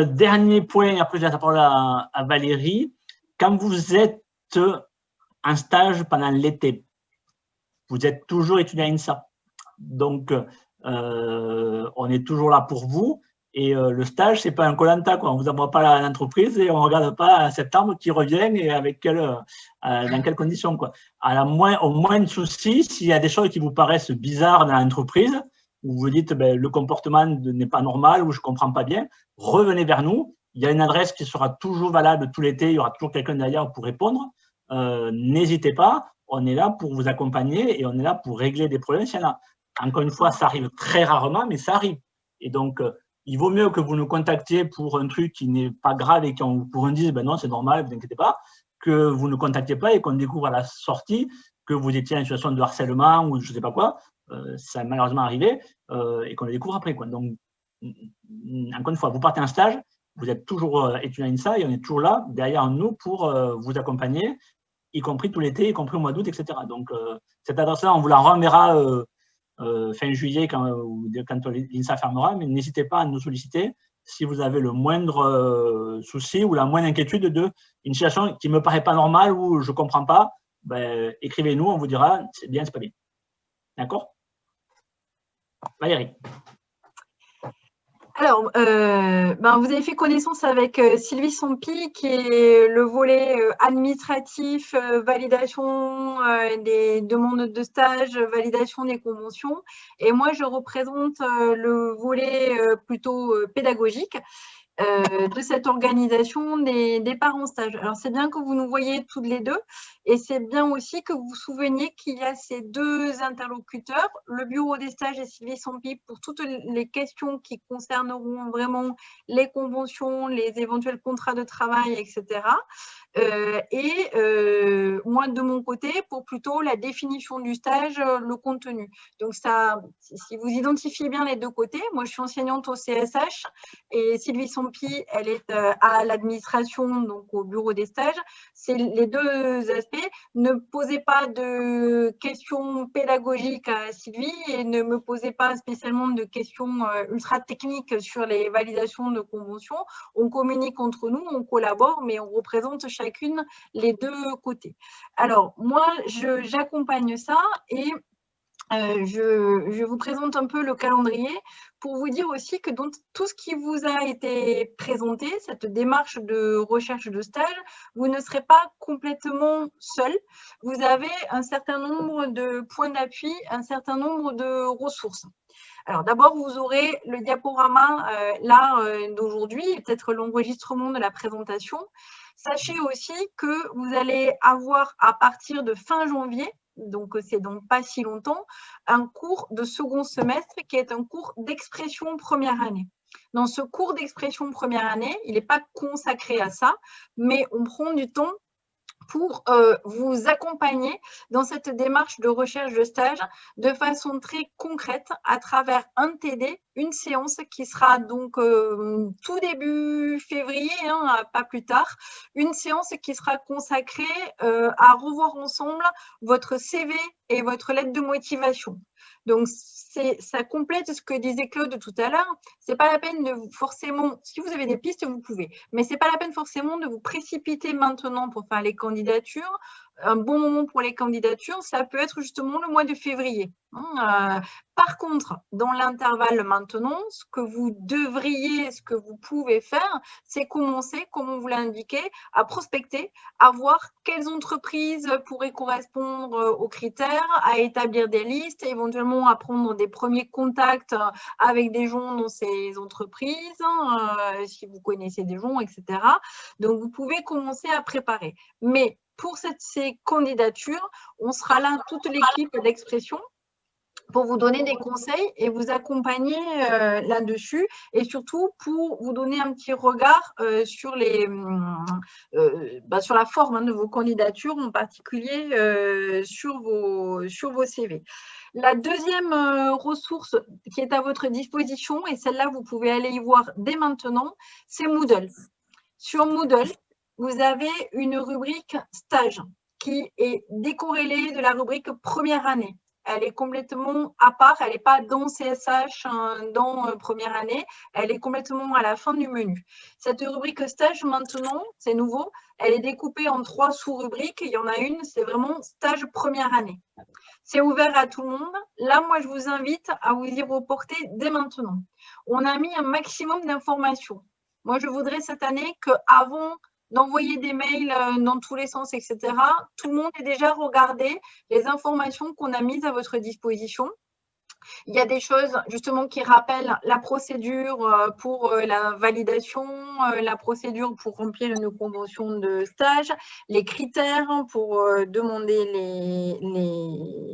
Dernier point, après je laisse la parole à Valérie. Quand vous êtes en stage pendant l'été, vous êtes toujours étudiant à INSA. Donc, on est toujours là pour vous. Et le stage, ce n'est pas un Koh-Lanta, quoi. On ne vous envoie pas à l'entreprise et on ne regarde pas en septembre qui revient et avec dans quelles conditions, quoi. Au moins de soucis, s'il y a des choses qui vous paraissent bizarres dans l'entreprise, où vous dites ben, le comportement n'est pas normal ou je ne comprends pas bien, revenez vers nous. Il y a une adresse qui sera toujours valable tout l'été, il y aura toujours quelqu'un derrière pour répondre. N'hésitez pas, on est là pour vous accompagner et on est là pour régler des problèmes s'il y en a. Encore une fois, ça arrive très rarement, mais ça arrive. Et donc, il vaut mieux que vous nous contactiez pour un truc qui n'est pas grave et qu'on vous dise ben non, c'est normal, ne vous inquiétez pas, que vous ne contactiez pas et qu'on découvre à la sortie que vous étiez en situation de harcèlement ou je ne sais pas quoi. Ça a malheureusement arrivé et qu'on le découvre après, quoi. Donc, encore une fois, vous partez en stage, vous êtes toujours étudiant INSA et on est toujours là, derrière nous, pour vous accompagner, y compris tout l'été, y compris au mois d'août, etc. Donc, cette adresse-là, on vous la renverra fin juillet quand l'INSA fermera, mais n'hésitez pas à nous solliciter si vous avez le moindre souci ou la moindre inquiétude d'une situation qui ne me paraît pas normale ou je ne comprends pas, ben, écrivez-nous, on vous dira c'est bien, c'est pas bien. D'accord? Valérie. Alors, vous avez fait connaissance avec Sylvie Sompi, qui est le volet administratif, validation des demandes de stage, validation des conventions. Et moi, je représente le volet plutôt pédagogique de cette organisation des départs en stage. Alors, c'est bien que vous nous voyez toutes les deux et c'est bien aussi que vous vous souveniez qu'il y a ces deux interlocuteurs, le bureau des stages et Sylvie Sompi pour toutes les questions qui concerneront vraiment les conventions, les éventuels contrats de travail, etc. Moi, de mon côté, pour plutôt la définition du stage, le contenu. Donc, ça, si vous identifiez bien les deux côtés, moi, je suis enseignante au CSH et Sylvie Sompi, elle est à l'administration, donc au bureau des stages. C'est les deux aspects. Ne posez pas de questions pédagogiques à Sylvie et ne me posez pas spécialement de questions ultra techniques sur les validations de conventions. On communique entre nous, on collabore, mais on représente chacune les deux côtés. Alors, moi, j'accompagne ça et je vous présente un peu le calendrier pour vous dire aussi que dans tout ce qui vous a été présenté, cette démarche de recherche de stage, vous ne serez pas complètement seul. Vous avez un certain nombre de points d'appui, un certain nombre de ressources. Alors d'abord, vous aurez le diaporama d'aujourd'hui, peut-être l'enregistrement de la présentation. Sachez aussi que vous allez avoir à partir de fin janvier, donc c'est donc pas si longtemps, un cours de second semestre qui est un cours d'expression première année. Dans ce cours d'expression première année, il n'est pas consacré à ça, mais on prend du temps pour vous accompagner dans cette démarche de recherche de stage de façon très concrète à travers un TD, une séance qui sera donc tout début février, pas plus tard, une séance qui sera consacrée à revoir ensemble votre CV et votre lettre de motivation. Donc, ça complète ce que disait Claude tout à l'heure. C'est pas la peine de forcément, si vous avez des pistes, vous pouvez, mais c'est pas la peine forcément de vous précipiter maintenant pour faire les candidatures. Un bon moment pour les candidatures, ça peut être justement le mois de février. Par contre, dans l'intervalle maintenant, ce que vous devriez, ce que vous pouvez faire, c'est commencer, comme on vous l'a indiqué, à prospecter, à voir quelles entreprises pourraient correspondre aux critères, à établir des listes, éventuellement à prendre des premiers contacts avec des gens dans ces entreprises, si vous connaissez des gens, etc. Donc, vous pouvez commencer à préparer. Mais pour ces candidatures, on sera là, toute l'équipe d'expression, pour vous donner des conseils et vous accompagner là-dessus et surtout pour vous donner un petit regard sur la forme de vos candidatures, en particulier sur vos CV. La deuxième ressource qui est à votre disposition, et celle-là, vous pouvez aller y voir dès maintenant, c'est Moodle. Sur Moodle, vous avez une rubrique stage qui est décorrélée de la rubrique première année. Elle est complètement à part, elle n'est pas dans CSH, dans première année, elle est complètement à la fin du menu. Cette rubrique stage, maintenant, c'est nouveau, elle est découpée en 3 sous-rubriques. Il y en a une, c'est vraiment stage première année. C'est ouvert à tout le monde. Là, moi, je vous invite à vous y reporter dès maintenant. On a mis un maximum d'informations. Moi, je voudrais cette année qu'avant d'envoyer des mails dans tous les sens, etc., tout le monde ait déjà regardé les informations qu'on a mises à votre disposition Il y a des choses justement qui rappellent la procédure pour la validation, la procédure pour remplir une convention de stage, les critères pour demander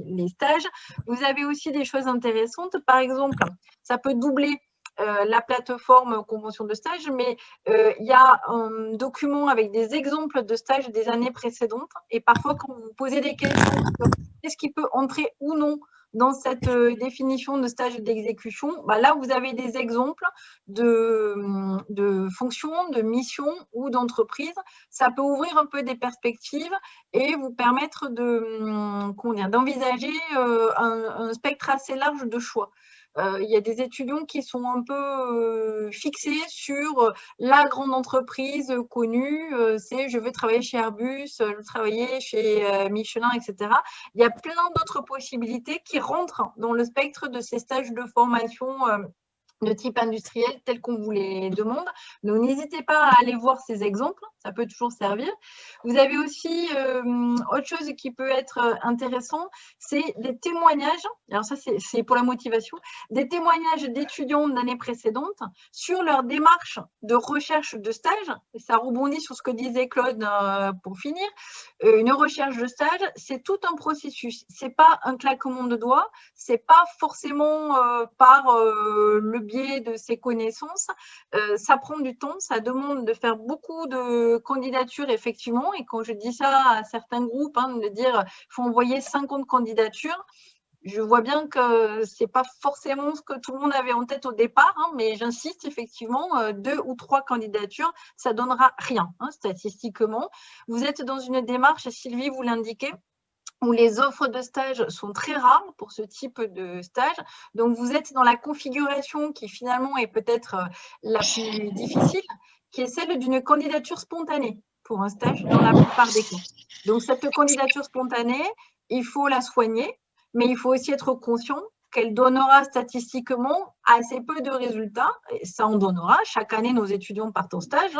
les stages. Vous avez aussi des choses intéressantes. Par exemple, ça peut doubler la plateforme convention de stage, mais il y a un document avec des exemples de stages des années précédentes. Et parfois, quand vous posez des questions sur qu'est-ce qui peut entrer ou non dans cette définition de stage d'exécution, bah là, vous avez des exemples de fonctions, de missions ou d'entreprises. Ça peut ouvrir un peu des perspectives et vous permettre d'envisager un spectre assez large de choix. Il y a des étudiants qui sont un peu fixés sur la grande entreprise connue, c'est je veux travailler chez Airbus, je veux travailler chez Michelin, etc. Il y a plein d'autres possibilités qui rentrent dans le spectre de ces stages de formation de type industriel tel qu'on vous les demande. Donc, n'hésitez pas à aller voir ces exemples, ça peut toujours servir. Vous avez aussi autre chose qui peut être intéressant, c'est des témoignages, alors ça c'est pour la motivation, des témoignages d'étudiants d'années précédentes sur leur démarche de recherche de stage. Et ça rebondit sur ce que disait Claude pour finir. Une recherche de stage, c'est tout un processus. C'est pas un claquement de doigts, c'est pas forcément par le biais de ses connaissances. Ça prend du temps, ça demande de faire beaucoup de candidatures, effectivement. Et quand je dis ça à certains groupes, de dire il faut envoyer 50 candidatures, je vois bien que ce n'est pas forcément ce que tout le monde avait en tête au départ, mais j'insiste, effectivement, 2 ou 3 candidatures, ça ne donnera rien, statistiquement. Vous êtes dans une démarche, Sylvie vous l'indiquait, où les offres de stage sont très rares pour ce type de stage. Donc, vous êtes dans la configuration qui finalement est peut-être la plus difficile, qui est celle d'une candidature spontanée pour un stage dans la plupart des cas. Donc, cette candidature spontanée, il faut la soigner, mais il faut aussi être conscient qu'elle donnera statistiquement assez peu de résultats. Et ça en donnera. Chaque année, nos étudiants partent en stage,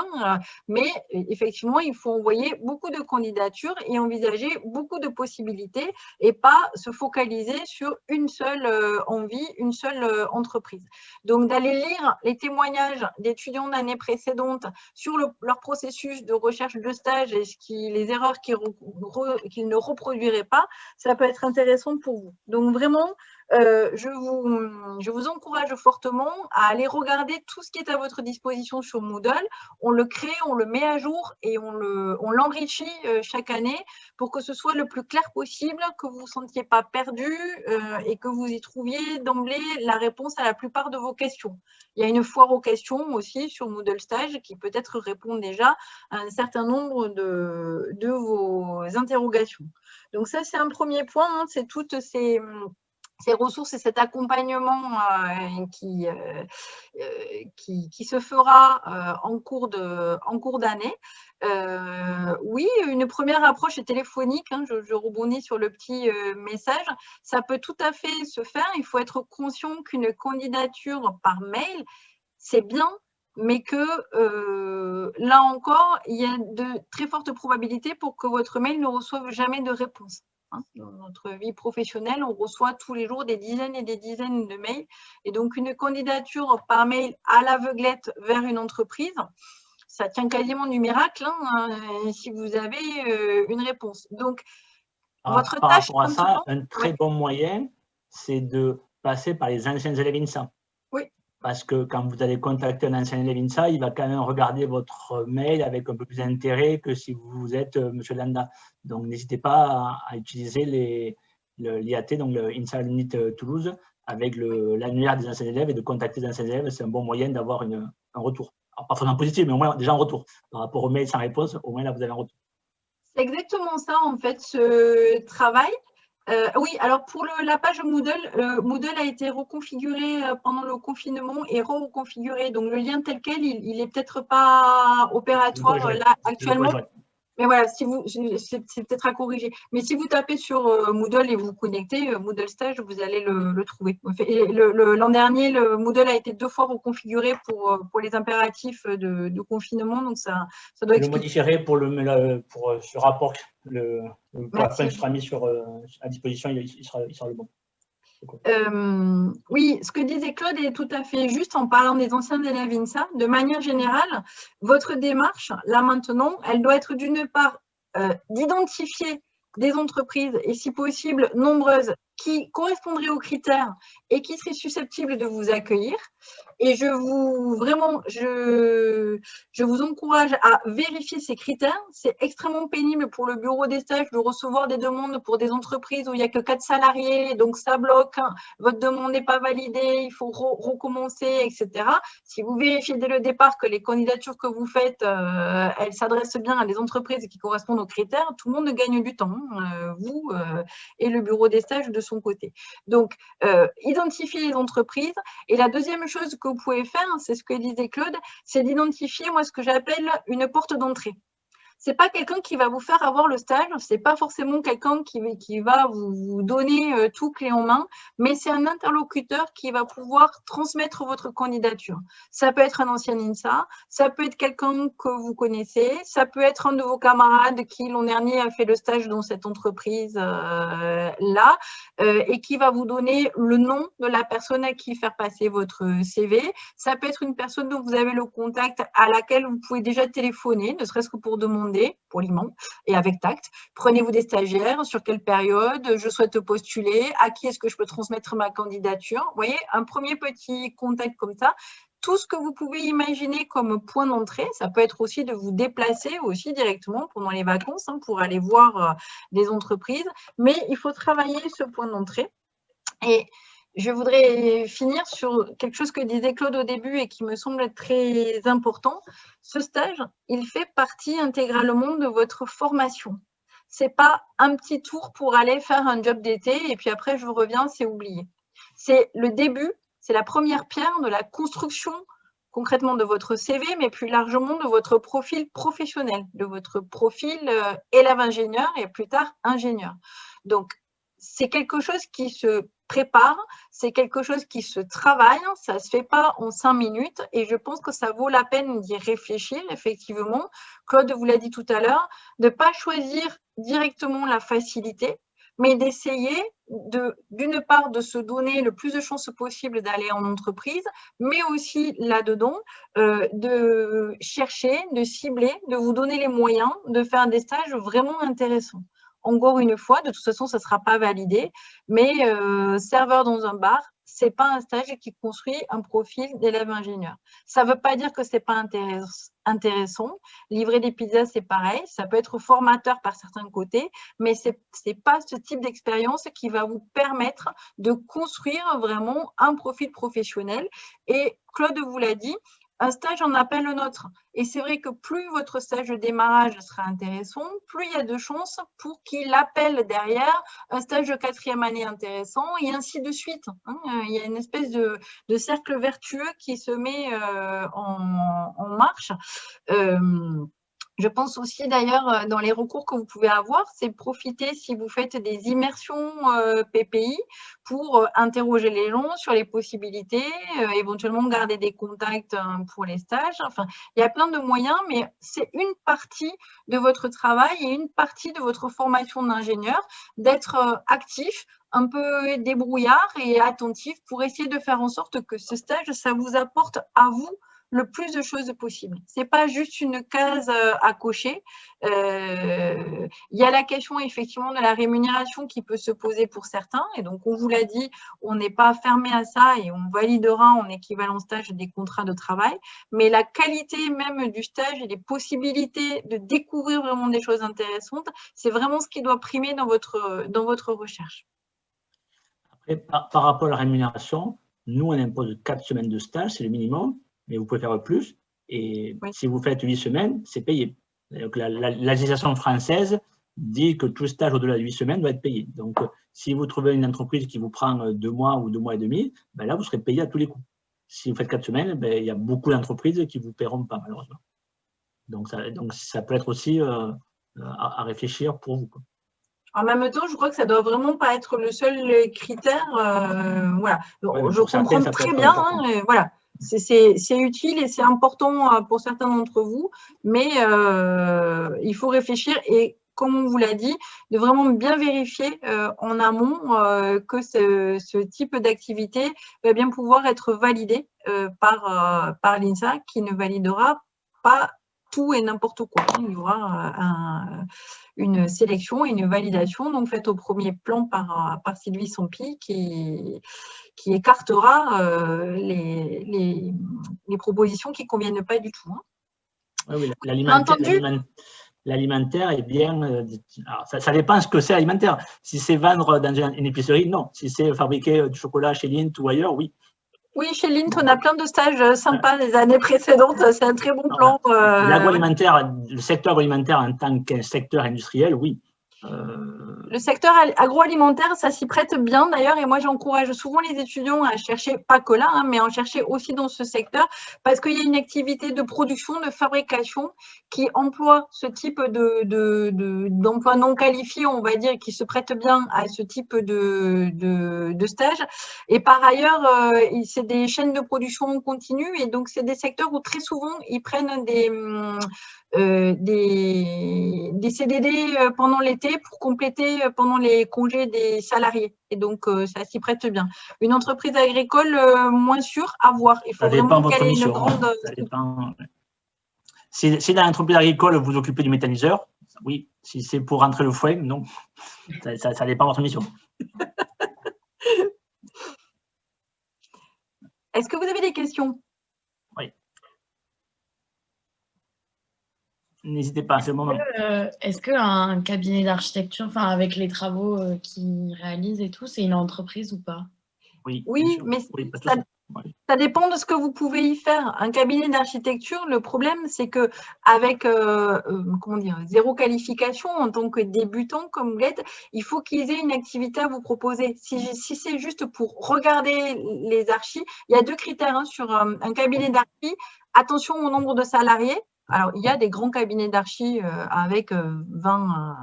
mais effectivement, il faut envoyer beaucoup de candidatures et envisager beaucoup de possibilités et pas se focaliser sur une seule envie, une seule entreprise. Donc, d'aller lire les témoignages d'étudiants d'années précédentes sur leur processus de recherche de stage et les erreurs qu'ils ne reproduiraient pas, ça peut être intéressant pour vous. Donc, vraiment, je vous encourage fortement à aller regarder tout ce qui est à votre disposition sur Moodle. On le crée, on le met à jour et on l'enrichit chaque année pour que ce soit le plus clair possible, que vous ne vous sentiez pas perdu et que vous y trouviez d'emblée la réponse à la plupart de vos questions. Il y a une foire aux questions aussi sur Moodle Stage qui peut-être répond déjà à un certain nombre de vos interrogations. Donc ça, c'est un premier point, c'est toutes ces ressources et cet accompagnement qui se fera en cours d'année. Oui, une première approche est téléphonique, je rebondis sur le petit message, ça peut tout à fait se faire, il faut être conscient qu'une candidature par mail, c'est bien, mais que là encore, il y a de très fortes probabilités pour que votre mail ne reçoive jamais de réponse. Dans notre vie professionnelle, on reçoit tous les jours des dizaines et des dizaines de mails. Et donc, une candidature par mail à l'aveuglette vers une entreprise, ça tient quasiment du miracle si vous avez une réponse. Donc, votre par tâche… rapport à ça, un très bon moyen, c'est de passer par les anciens élèves INSA. Oui. Parce que quand vous allez contacter un ancien élève INSA, il va quand même regarder votre mail avec un peu plus d'intérêt que si vous êtes M. Landa. Donc, n'hésitez pas à utiliser l'IAT, donc le INSA Alumni Toulouse, avec l'annuaire des anciens élèves et de contacter les anciens élèves. C'est un bon moyen d'avoir un retour. Alors, pas forcément positif, mais au moins déjà un retour. Par rapport au mail sans réponse, au moins là, vous avez un retour. C'est exactement ça, en fait, ce travail. Oui, alors pour la page Moodle, Moodle a été reconfiguré pendant le confinement et reconfiguré. Donc, le lien tel quel, il n'est peut-être pas opératoire là actuellement. Mais voilà, c'est peut-être à corriger. Mais si vous tapez sur Moodle et vous connectez, Moodle Stage, vous allez le trouver. L'an dernier, le Moodle a été 2 fois reconfiguré pour les impératifs de confinement. Donc, ça doit expliquer. Le modifierai pour ce rapport. Pour la fin qui sera mis à disposition, il sera le bon. Oui, ce que disait Claude est tout à fait juste en parlant des anciens élèves INSA. De manière générale, votre démarche, là maintenant, elle doit être d'une part d'identifier des entreprises et si possible nombreuses qui correspondraient aux critères et qui seraient susceptibles de vous accueillir. Et je vous encourage à vérifier ces critères. C'est extrêmement pénible pour le bureau des stages de recevoir des demandes pour des entreprises où il n'y a que 4 salariés, donc ça bloque, votre demande n'est pas validée, il faut recommencer, etc. Si vous vérifiez dès le départ que les candidatures que vous faites, elles s'adressent bien à des entreprises qui correspondent aux critères, tout le monde gagne du temps, vous et le bureau des stages de son côté. Donc, identifier les entreprises. Et la deuxième chose que vous pouvez faire, c'est ce que disait Claude, c'est d'identifier, moi, ce que j'appelle une porte d'entrée. Ce n'est pas quelqu'un qui va vous faire avoir le stage, ce n'est pas forcément quelqu'un qui va vous donner tout clé en main, mais c'est un interlocuteur qui va pouvoir transmettre votre candidature. Ça peut être un ancien INSA, ça peut être quelqu'un que vous connaissez, ça peut être un de vos camarades qui l'an dernier a fait le stage dans cette entreprise-là et qui va vous donner le nom de la personne à qui faire passer votre CV. Ça peut être une personne dont vous avez le contact à laquelle vous pouvez déjà téléphoner, ne serait-ce que pour demander poliment et avec tact. Prenez-vous des stagiaires, sur quelle période, je souhaite postuler, à qui est-ce que je peux transmettre ma candidature. Vous voyez, un premier petit contact comme ça. Tout ce que vous pouvez imaginer comme point d'entrée, ça peut être aussi de vous déplacer aussi directement pendant les vacances pour aller voir des entreprises, mais il faut travailler ce point d'entrée. Et je voudrais finir sur quelque chose que disait Claude au début et qui me semble très important. Ce stage, il fait partie intégralement de votre formation. Ce n'est pas un petit tour pour aller faire un job d'été et puis après je reviens, c'est oublié. C'est le début, c'est la première pierre de la construction concrètement de votre CV, mais plus largement de votre profil professionnel, de votre profil élève-ingénieur et plus tard ingénieur. Donc, c'est quelque chose qui se prépare, c'est quelque chose qui se travaille, ça ne se fait pas en 5 minutes et je pense que ça vaut la peine d'y réfléchir, effectivement. Claude vous l'a dit tout à l'heure, de ne pas choisir directement la facilité, mais d'essayer d'une part de se donner le plus de chances possible d'aller en entreprise, mais aussi là-dedans de chercher, de cibler, de vous donner les moyens de faire des stages vraiment intéressants. Encore une fois, de toute façon, ça ne sera pas validé, mais serveur dans un bar, ce n'est pas un stage qui construit un profil d'élève ingénieur. Ça ne veut pas dire que ce n'est pas intéressant. Livrer des pizzas, c'est pareil. Ça peut être formateur par certains côtés, mais ce n'est pas ce type d'expérience qui va vous permettre de construire vraiment un profil professionnel. Et Claude vous l'a dit, un stage en appelle un autre. Et c'est vrai que plus votre stage de démarrage sera intéressant, plus il y a de chances pour qu'il appelle derrière un stage de 4e année intéressant et ainsi de suite. Il y a une espèce de cercle vertueux qui se met en marche. Je pense aussi d'ailleurs dans les recours que vous pouvez avoir, c'est profiter si vous faites des immersions PPI pour interroger les gens sur les possibilités, éventuellement garder des contacts pour les stages. Enfin, il y a plein de moyens, mais c'est une partie de votre travail et une partie de votre formation d'ingénieur d'être actif, un peu débrouillard et attentif pour essayer de faire en sorte que ce stage, ça vous apporte à vous le plus de choses possible. Ce n'est pas juste une case à cocher. Il y a la question effectivement de la rémunération qui peut se poser pour certains. Et donc, on vous l'a dit, on n'est pas fermé à ça et on validera en équivalent stage des contrats de travail. Mais la qualité même du stage et les possibilités de découvrir vraiment des choses intéressantes, c'est vraiment ce qui doit primer dans votre recherche. Après, par rapport à la rémunération, nous, on impose 4 semaines de stage, c'est le minimum. Mais vous pouvez faire plus. Et oui, si vous faites 8 semaines, c'est payé. Donc, la législation française dit que tout stage au-delà de 8 semaines doit être payé. Donc, si vous trouvez une entreprise qui vous prend 2 mois ou 2 mois et demi, ben là, vous serez payé à tous les coups. Si vous faites 4 semaines, ben, il y a beaucoup d'entreprises qui ne vous paieront pas, malheureusement. Donc, ça peut être aussi à réfléchir pour vous. En même temps, je crois que ça ne doit vraiment pas être le seul critère. Voilà. Donc, je comprends très bien. Voilà. C'est utile et c'est important pour certains d'entre vous, mais il faut réfléchir. Et comme on vous l'a dit, de vraiment bien vérifier en amont que ce type d'activité va bien pouvoir être validé par l'INSA, qui ne validera pas tout et n'importe quoi. Il y aura une sélection et une validation donc faite au premier plan par Sylvie Sampi qui écartera les propositions qui ne conviennent pas du tout. Oui, l'alimentaire est bien… alors, ça dépend ce que c'est alimentaire. Si c'est vendre dans une épicerie, non. Si c'est fabriquer du chocolat chez Lindt ou ailleurs, oui. Oui, chez Lindt, on a plein de stages sympas des années précédentes. C'est un très bon plan. L'agroalimentaire, le secteur agroalimentaire en tant que secteur industriel, oui. Le secteur agroalimentaire, ça s'y prête bien d'ailleurs, et moi j'encourage souvent les étudiants à chercher, pas que là, hein, mais à en chercher aussi dans ce secteur, parce qu'il y a une activité de production, de fabrication qui emploie ce type d'emploi non qualifié, on va dire, qui se prête bien à ce type de stage. Et par ailleurs, c'est des chaînes de production continue, et donc c'est des secteurs où très souvent ils prennent des CDD pendant l'été pour compléter pendant les congés des salariés. Et donc, ça s'y prête bien. Une entreprise agricole, moins sûre, à voir. Il faut vraiment qu'elle ait une grande… Ça dépend. Si dans l'entreprise agricole, vous vous occupez du méthaniseur, oui. Si c'est pour rentrer le foin, non. Ça dépend de votre mission. Est-ce que vous avez des questions? Oui. N'hésitez pas, c'est le moment. Est-ce qu'un cabinet d'architecture, enfin avec les travaux qu'il réalise et tout, c'est une entreprise ou pas? Oui, mais ça dépend de ce que vous pouvez y faire. Un cabinet d'architecture, le problème, c'est que avec zéro qualification en tant que débutant comme vous l'êtes, il faut qu'ils aient une activité à vous proposer. Si c'est juste pour regarder les archis, il y a deux critères sur un cabinet d'archi. Attention au nombre de salariés. Alors, il y a des grands cabinets d'archi avec 20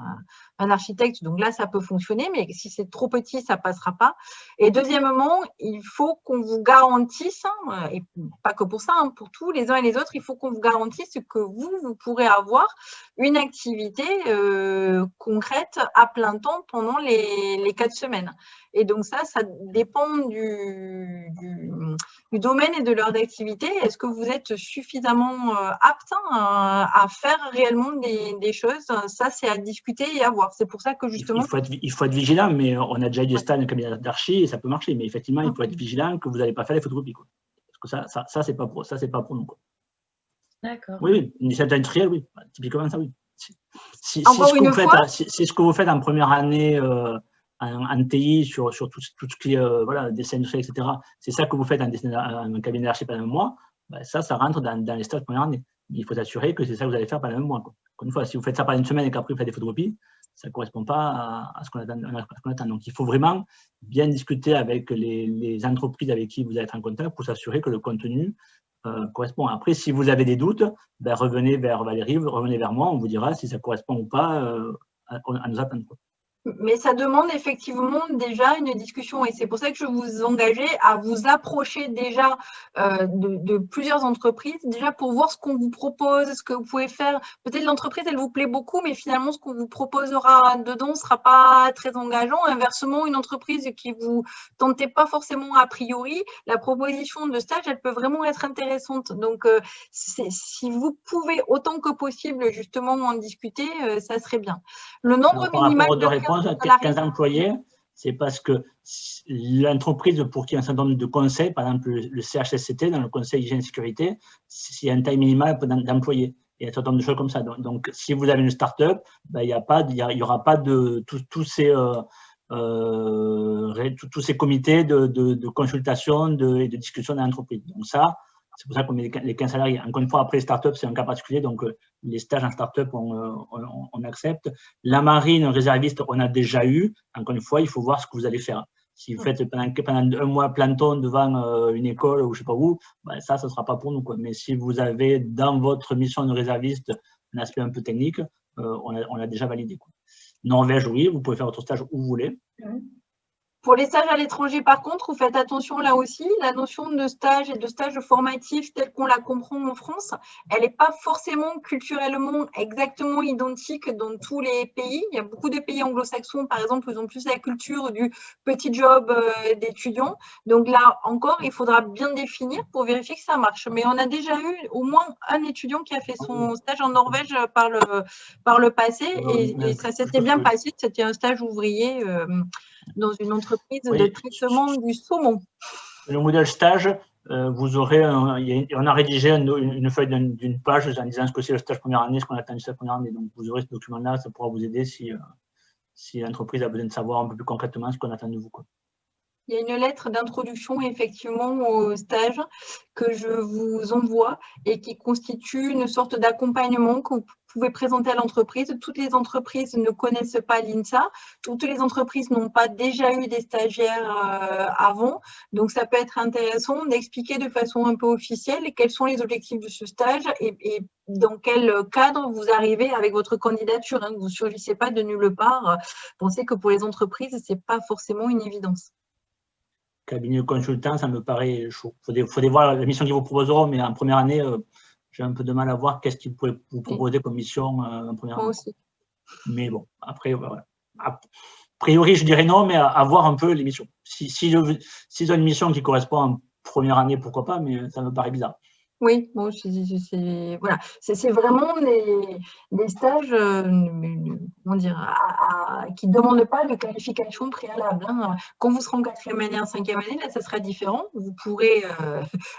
architectes, donc là, ça peut fonctionner, mais si c'est trop petit, ça ne passera pas. Et deuxièmement, il faut qu'on vous garantisse, et pas que pour ça, pour tous les uns et les autres, il faut qu'on vous garantisse que vous pourrez avoir une activité concrète à plein temps pendant les 4 semaines. Et donc ça dépend du domaine et de l'heure d'activité. Est-ce que vous êtes suffisamment apte à faire réellement des choses? Ça, c'est à discuter et à voir. C'est pour ça que justement… Il faut être vigilant, mais on a déjà eu des stages de cabinet d'archi et ça peut marcher. Mais effectivement, il faut être vigilant que vous n'allez pas faire les photocopies. Parce que ça c'est pas pour nous. D'accord. Oui, une licence industrielle, oui. Typiquement, ça, oui. Si ce que vous faites en première année en TI sur tout ce qui est dessin industriel, etc., c'est ça que vous faites en cabinet d'archi pendant un mois, ça rentre dans les stages de première année. Il faut s'assurer que c'est ça que vous allez faire pendant un mois. Encore une fois, si vous faites ça pendant une semaine et qu'après vous faites des photocopies, ça ne correspond pas à ce qu'on attend. Donc, il faut vraiment bien discuter avec les entreprises avec qui vous allez être en contact pour s'assurer que le contenu correspond. Après, si vous avez des doutes, revenez vers Valérie, revenez vers moi, on vous dira si ça correspond ou pas à nos attentes. Mais ça demande effectivement déjà une discussion et c'est pour ça que je vous engageais à vous approcher déjà de plusieurs entreprises, déjà pour voir ce qu'on vous propose, ce que vous pouvez faire. Peut-être l'entreprise, elle vous plaît beaucoup, mais finalement, ce qu'on vous proposera dedans ne sera pas très engageant. Inversement, une entreprise qui ne vous tentait pas forcément a priori, la proposition de stage, elle peut vraiment être intéressante. Donc, si vous pouvez autant que possible justement en discuter, ça serait bien. Le nombre minimal de 15 employés, c'est parce que l'entreprise pour qui un certain nombre de conseils, par exemple le CHSCT, dans le conseil hygiène et sécurité, c'est une taille minimale d'employés. Il y a un certain nombre de choses comme ça. Donc, si vous avez une start-up, il n'y aura pas de tous ces comités de consultation et de discussion dans l'entreprise. Donc ça, c'est pour ça qu'on met les 15 salariés. Encore une fois, après les startups, c'est un cas particulier, donc les stages en startup, on accepte. La marine, réserviste, on a déjà eu. Encore une fois, il faut voir ce que vous allez faire. Si vous faites pendant un mois planton devant une école ou je ne sais pas où, ça ne sera pas pour nous, quoi. Mais si vous avez dans votre mission de réserviste un aspect un peu technique, on a déjà validé, quoi. Norvège, oui, vous pouvez faire votre stage où vous voulez. Pour les stages à l'étranger, par contre, vous faites attention là aussi, la notion de stage et de stage formatif telle qu'on la comprend en France, elle n'est pas forcément culturellement exactement identique dans tous les pays. Il y a beaucoup de pays anglo-saxons, par exemple, ils ont plus la culture du petit job d'étudiant. Donc là encore, il faudra bien définir pour vérifier que ça marche. Mais on a déjà eu au moins un étudiant qui a fait son stage en Norvège par le passé et ça s'était bien passé. C'était un stage ouvrier dans une entreprise de traitement du saumon. Le modèle stage, vous aurez, on a rédigé une feuille d'une page en disant ce que c'est le stage première année, ce qu'on attend du stage première année. Donc, vous aurez ce document-là, ça pourra vous aider si l'entreprise a besoin de savoir un peu plus concrètement ce qu'on attend de vous, quoi. Il y a une lettre d'introduction effectivement au stage que je vous envoie et qui constitue une sorte d'accompagnement que vous pouvez présenter à l'entreprise. Toutes les entreprises ne connaissent pas l'INSA, toutes les entreprises n'ont pas déjà eu des stagiaires avant, donc ça peut être intéressant d'expliquer de façon un peu officielle quels sont les objectifs de ce stage et dans quel cadre vous arrivez avec votre candidature. Vous ne surgissez pas de nulle part. Pensez que pour les entreprises, ce n'est pas forcément une évidence. Cabinet de consultant, ça me paraît chaud. Il faudrait voir la mission qu'ils vous proposeront, mais en première année, j'ai un peu de mal à voir qu'est-ce qu'ils pourraient vous proposer comme mission en première année. Moi aussi. Mais bon, après, voilà. A priori, je dirais non, mais à voir un peu les missions. S'ils ont une mission qui correspond en première année, pourquoi pas, mais ça me paraît bizarre. Oui, bon, voilà. C'est vraiment des stages comment dire, qui ne demandent pas de qualification préalable. Quand vous serez en 4e année, en 5e année, là, ça sera différent. Vous pourrez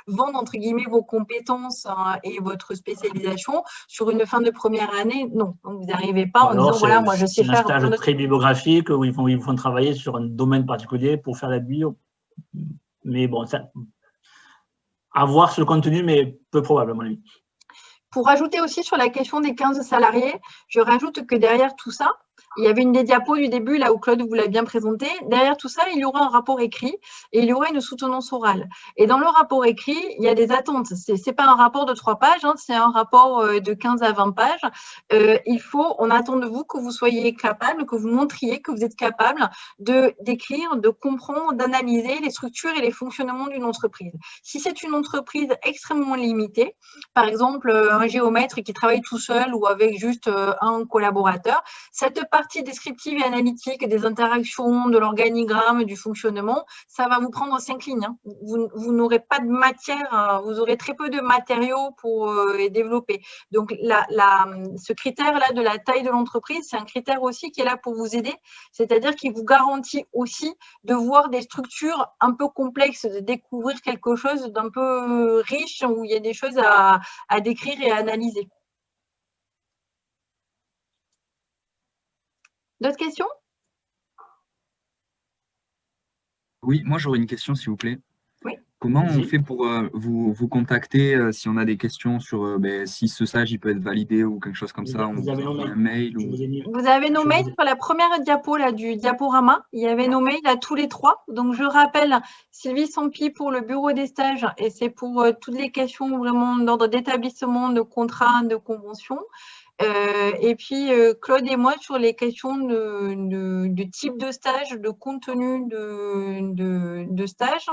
vendre, entre guillemets, vos compétences et votre spécialisation sur une fin de première année. Non, donc vous n'arrivez pas en disant, voilà, moi, je sais faire… C'est un stage très bibliographique où ils vont travailler sur un domaine particulier pour faire la bio. Mais bon, ça… À voir sur le contenu, mais peu probable, à mon avis. Pour rajouter aussi sur la question des 15 salariés, je rajoute que derrière tout ça, il y avait une des diapos du début, là où Claude vous l'a bien présenté. Derrière tout ça, il y aura un rapport écrit et il y aura une soutenance orale. Et dans le rapport écrit, il y a des attentes. Ce n'est pas un rapport de 3 pages, c'est un rapport de 15 à 20 pages. On attend de vous que vous soyez capable, que vous montriez que vous êtes capable d'écrire, de comprendre, d'analyser les structures et les fonctionnements d'une entreprise. Si c'est une entreprise extrêmement limitée, par exemple un géomètre qui travaille tout seul ou avec juste un collaborateur, cette partie descriptive et analytique des interactions, de l'organigramme, du fonctionnement, ça va vous prendre 5 lignes. Vous n'aurez pas de matière, vous aurez très peu de matériaux pour les développer. Donc, ce critère-là de la taille de l'entreprise, c'est un critère aussi qui est là pour vous aider, c'est-à-dire qu'il vous garantit aussi de voir des structures un peu complexes, de découvrir quelque chose d'un peu riche où il y a des choses à décrire et à analyser. D'autres questions? Oui, moi j'aurais une question, s'il vous plaît. Oui. Comment on fait pour vous contacter si on a des questions sur si ce stage il peut être validé ou quelque chose comme ça? On vous envoie un mail ou… Vous avez nos mails sur la première diapo là, du diaporama. Il y avait nos mails à tous les 3. Donc, je rappelle Sylvie Sampi pour le bureau des stages et c'est pour toutes les questions vraiment d'ordre d'établissement, de contrat, de convention. Et puis, Claude et moi, sur les questions de type de stage, de contenu de stage,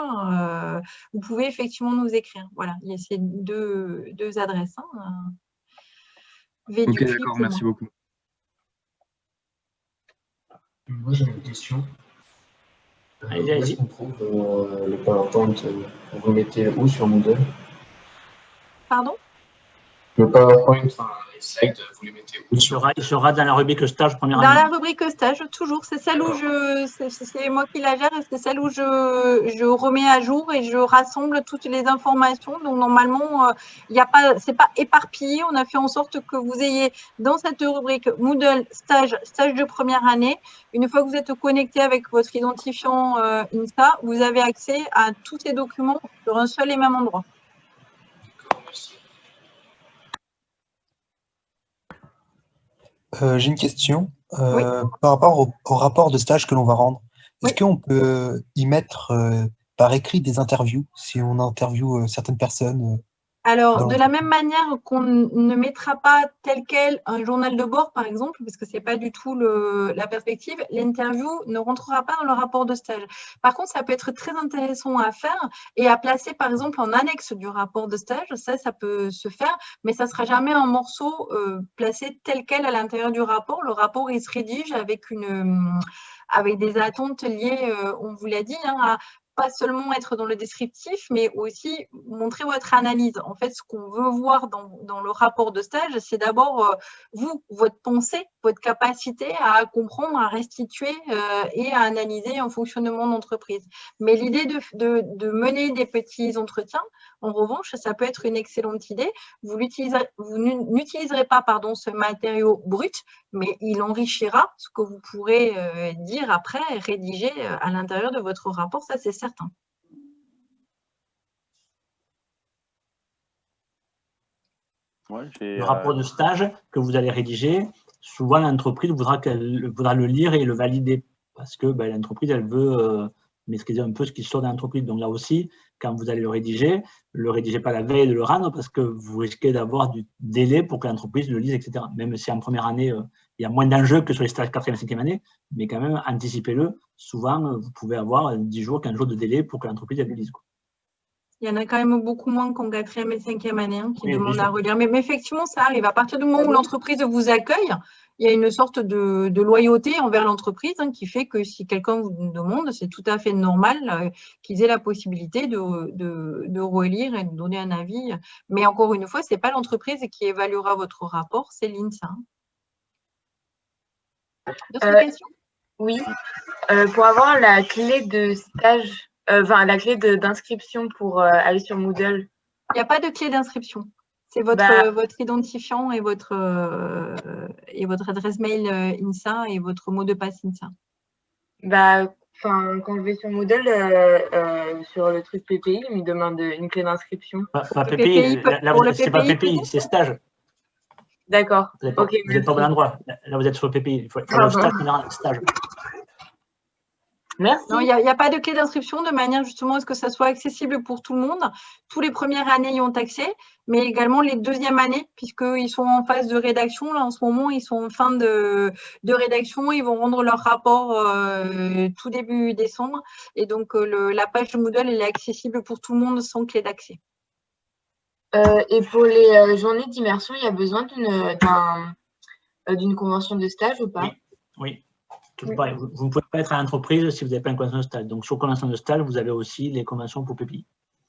vous pouvez effectivement nous écrire. Voilà, il y a ces deux adresses. Ok, d'accord, merci beaucoup. Moi, j'ai une question. Allez-y. Est-ce qu'on trouve le PowerPoint, vous le mettez où sur Moodle? Pardon? Le PowerPoint, enfin, les slides, vous les mettez où? Il sera dans la rubrique stage première année. Dans la rubrique stage, toujours. C'est celle où c'est moi qui la gère et c'est celle où je remets à jour et je rassemble toutes les informations. Donc, normalement, c'est pas éparpillé. On a fait en sorte que vous ayez dans cette rubrique Moodle stage de première année. Une fois que vous êtes connecté avec votre identifiant INSA, vous avez accès à tous ces documents sur un seul et même endroit. D'accord, merci. J'ai une question Oui. par rapport au rapport de stage que l'on va rendre. Est-ce Oui. qu'on peut y mettre par écrit des interviews, si on interviewe certaines personnes Alors, de la même manière qu'on ne mettra pas tel quel un journal de bord, par exemple, parce que ce n'est pas du tout la perspective, l'interview ne rentrera pas dans le rapport de stage. Par contre, ça peut être très intéressant à faire et à placer, par exemple, en annexe du rapport de stage. Ça peut se faire, mais ça ne sera jamais un morceau placé tel quel à l'intérieur du rapport. Le rapport, il se rédige avec des attentes liées, on vous l'a dit, à pas seulement être dans le descriptif, mais aussi montrer votre analyse. En fait, ce qu'on veut voir dans le rapport de stage, c'est d'abord votre pensée, votre capacité à comprendre, à restituer et à analyser un fonctionnement d'entreprise. Mais l'idée de mener des petits entretiens, en revanche, ça peut être une excellente idée. Vous n'utiliserez pas ce matériau brut, mais il enrichira ce que vous pourrez dire après, rédiger à l'intérieur de votre rapport, ça c'est certain. Ouais, le rapport de stage que vous allez rédiger, souvent l'entreprise voudra le lire et le valider parce que l'entreprise, elle veut maîtriser un peu ce qui sort de l'entreprise. Donc là aussi, quand vous allez le rédigez pas la veille de le rendre parce que vous risquez d'avoir du délai pour que l'entreprise le lise, etc. Même si en première année, il y a moins d'enjeux que sur les stages 4e et 5e année, mais quand même, anticipez-le. Souvent, vous pouvez avoir 10 jours, 15 jours de délai pour que l'entreprise le lise. Il y en a quand même beaucoup moins qu'en 4e et 5e année qui demandent à relire. Mais effectivement, ça arrive. À partir du moment où l'entreprise vous accueille, il y a une sorte de loyauté envers l'entreprise qui fait que si quelqu'un vous demande, c'est tout à fait normal qu'ils aient la possibilité de relire et de donner un avis. Mais encore une fois, ce n'est pas l'entreprise qui évaluera votre rapport, c'est l'INSA. D'autres questions? Oui. Pour avoir la clé de stage, la clé d'inscription pour aller sur Moodle. Il n'y a pas de clé d'inscription. C'est votre identifiant et votre adresse mail INSA et votre mot de passe INSA. Quand je vais sur Moodle, sur le truc PPI, il me demande une clé d'inscription. Pas PPI, là, c'est pas PPI, c'est stage. D'accord. Vous n'êtes pas au bon endroit. Là, vous êtes sur le PPI. Il faut le stage. Merci. Non, il n'y a pas de clé d'inscription de manière justement à ce que ça soit accessible pour tout le monde. Tous les premières années y ont accès, mais également les deuxièmes années, puisqu'ils sont en phase de rédaction. Là, en ce moment, ils sont en fin de rédaction. Ils vont rendre leur rapport tout début décembre. Et donc, la page de Moodle, elle est accessible pour tout le monde sans clé d'accès. Et pour les journées d'immersion, il y a besoin d'une convention de stage ou pas? Oui. Vous ne pouvez pas être à l'entreprise si vous n'avez pas une convention de stage. Donc, sur convention de stage, vous avez aussi les conventions pour PPI.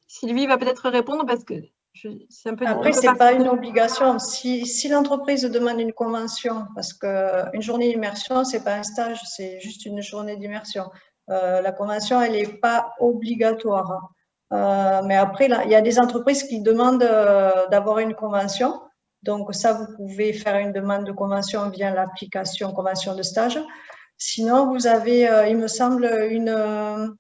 Sylvie va peut-être répondre parce que c'est un peu… Après, ce n'est pas une obligation. Si l'entreprise demande une convention, parce qu'une journée d'immersion, ce n'est pas un stage, c'est juste une journée d'immersion. La convention, elle n'est pas obligatoire. Mais après, là, il y a des entreprises qui demandent d'avoir une convention. Donc, ça, vous pouvez faire une demande de convention via l'application convention de stage. Sinon, vous avez, il me semble, une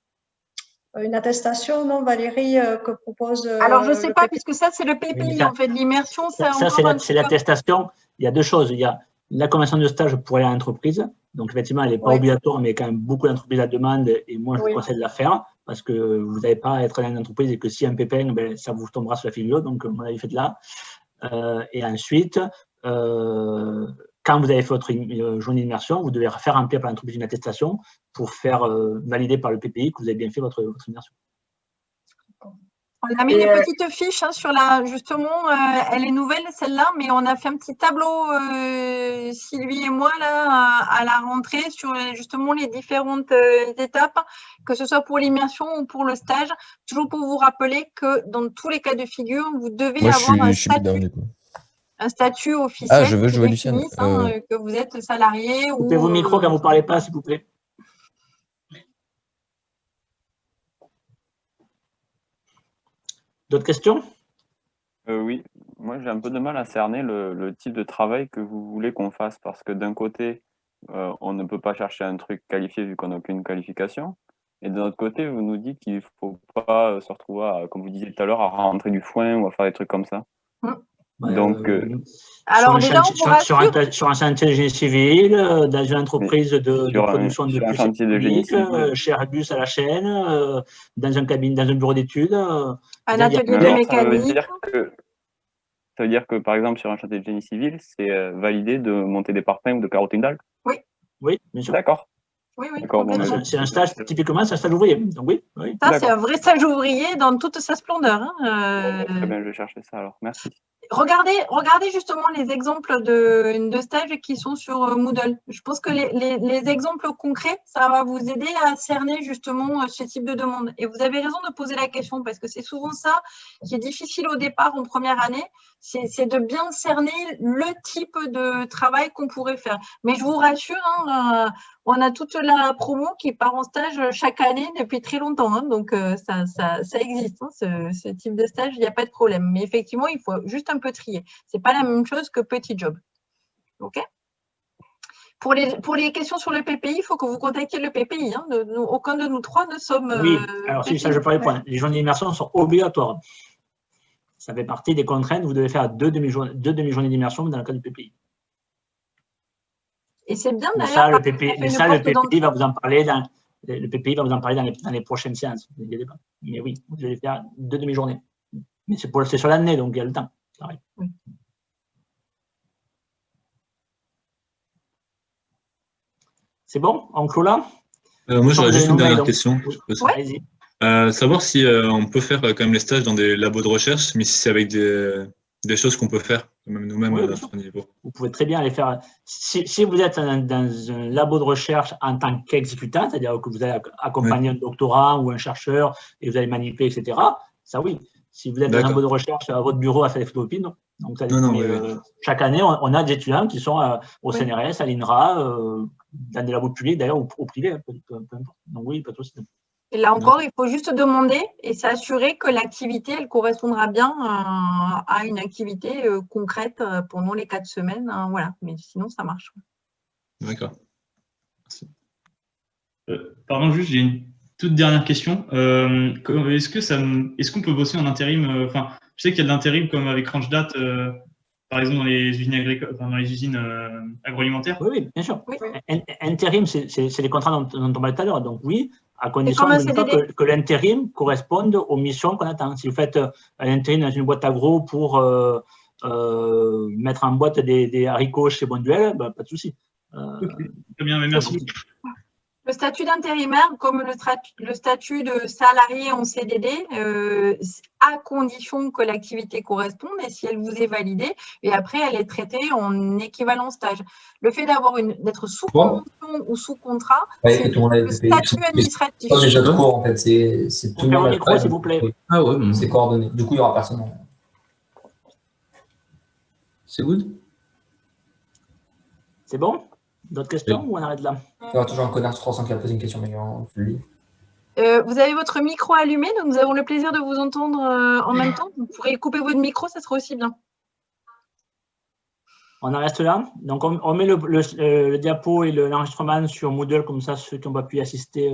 attestation, non, Valérie, que propose… Alors, je ne sais pas, puisque ça, c'est le PPI, en fait. L'immersion, ça c'est l'attestation. Il y a deux choses. Il y a la convention de stage pour aller à l'entreprise. Donc, effectivement, elle n'est pas obligatoire, mais quand même beaucoup d'entreprises la demandent. Et moi, je vous conseille de la faire parce que vous n'allez pas être dans une entreprise et que si un pépin, ça vous tombera sur la figure. Donc, à mon avis, faites-la. Et ensuite… quand vous avez fait votre journée d'immersion, vous devez faire remplir par l'entreprise une attestation pour faire valider par le PPI que vous avez bien fait votre immersion. On a mis des petites fiches sur justement, elle est nouvelle celle-là, mais on a fait un petit tableau, Sylvie et moi, là, à la rentrée, sur justement les différentes étapes, que ce soit pour l'immersion ou pour le stage, toujours pour vous rappeler que dans tous les cas de figure, vous devez avoir un statut officiel. Ah, je veux jouer Luciane. Que vous êtes salarié. Coupez vos micros quand vous ne parlez pas, s'il vous plaît. D'autres questions? Oui, moi j'ai un peu de mal à cerner le type de travail que vous voulez qu'on fasse parce que d'un côté, on ne peut pas chercher un truc qualifié vu qu'on n'a aucune qualification. Et de l'autre côté, vous nous dites qu'il ne faut pas se retrouver, comme vous disiez tout à l'heure, à rentrer du foin ou à faire des trucs comme ça. Donc, alors sur un chantier de génie civil, dans une entreprise de production de puces, chez Airbus à la chaîne, dans un bureau d'études. Un atelier de mécanique. Ça veut dire que, par exemple, sur un chantier de génie civil, c'est validé de monter des parpaings ou de carotter une dalle? Oui. Oui, bien sûr. D'accord. Oui, oui. C'est un stage, typiquement, c'est un stage ouvrier. Donc oui. Ça, c'est un vrai stage ouvrier dans toute sa splendeur. Très bien, je vais chercher ça alors. Merci. Regardez justement les exemples de stages qui sont sur Moodle. Je pense que les exemples concrets, ça va vous aider à cerner justement ce type de demande. Et vous avez raison de poser la question parce que c'est souvent ça qui est difficile au départ en première année, c'est de bien cerner le type de travail qu'on pourrait faire. Mais je vous rassure, on a toute la promo qui part en stage chaque année depuis très longtemps. Donc, ça existe, ce type de stage, il n'y a pas de problème. Mais effectivement, il faut juste un peu trier. Ce n'est pas la même chose que petit job. OK ? Pour les questions sur le PPI, il faut que vous contactiez le PPI. Aucun de nous trois ne sommes… Oui, alors si, ça je parlais point. Les journées d'immersion sont obligatoires. Ça fait partie des contraintes. Vous devez faire deux demi-journées d'immersion dans le cadre du PPI. Et c'est bien d'ailleurs. Ça, le PPI va vous en parler dans les prochaines séances. Mais oui, vous devez faire 2 demi-journées. Mais c'est sur l'année, donc il y a le temps. Oui. C'est bon? On clôt là? Moi, j'aurais juste une dernière question. Oui. Savoir si on peut faire quand même les stages dans des labos de recherche, mais si c'est avec des choses qu'on peut faire nous-mêmes à notre niveau. Vous pouvez très bien les faire. Si vous êtes dans un labo de recherche en tant qu'exécutant, c'est-à-dire que vous allez accompagner un doctorant ou un chercheur et vous allez manipuler, etc., ça oui. Si vous êtes dans un labo de recherche à votre bureau à faire des photocopies, non. Donc, chaque année, on a des étudiants qui sont au CNRS, à l'INRA, dans des labos publics d'ailleurs ou privés, peu importe. Donc oui, pas de souci. Et là encore, il faut juste demander et s'assurer que l'activité, elle correspondra bien à une activité concrète pendant les 4 semaines. Voilà, mais sinon, ça marche. D'accord. Pardon, juste, j'ai une toute dernière question. Est-ce qu'on peut bosser en intérim? Enfin, je sais qu'il y a de l'intérim comme avec Randstad, par exemple dans les usines agricoles, dans les usines agroalimentaires. Oui, bien sûr. Oui. Intérim, c'est les contrats dont on parlait tout à l'heure. Donc oui, à condition que l'intérim corresponde aux missions qu'on attend. Si vous faites un intérim dans une boîte agro pour mettre en boîte des haricots chez Bonduel, pas de souci. Okay. Très bien, mais merci. Le statut d'intérimaire, comme le statut de salarié en CDD, à condition que l'activité corresponde et si elle vous est validée, et après elle est traitée en équivalent stage. Le fait d'être sous convention ou sous contrat, c'est le statut administratif. J'ai déjà de cours en fait, c'est tout le monde. Micro, s'il vous plaît. Ah ouais, c'est coordonné. Du coup, il n'y aura personne. C'est good? C'est bon? D'autres questions ou on arrête là? Il y aura toujours un connard 300 qui a posé une question, mais je le lis. Vous avez votre micro allumé, donc nous avons le plaisir de vous entendre en même temps. Vous pourrez couper votre micro, ça sera aussi bien. On en reste là. Donc, on met le diapo et l'enregistrement sur Moodle, comme ça, ceux qui n'ont pas pu y assister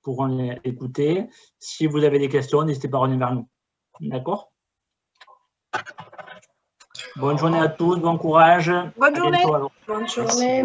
pourront l'écouter. Si vous avez des questions, n'hésitez pas à revenir vers nous. D'accord? Bonne journée à tous, bon courage. Bonne journée. Bonne journée.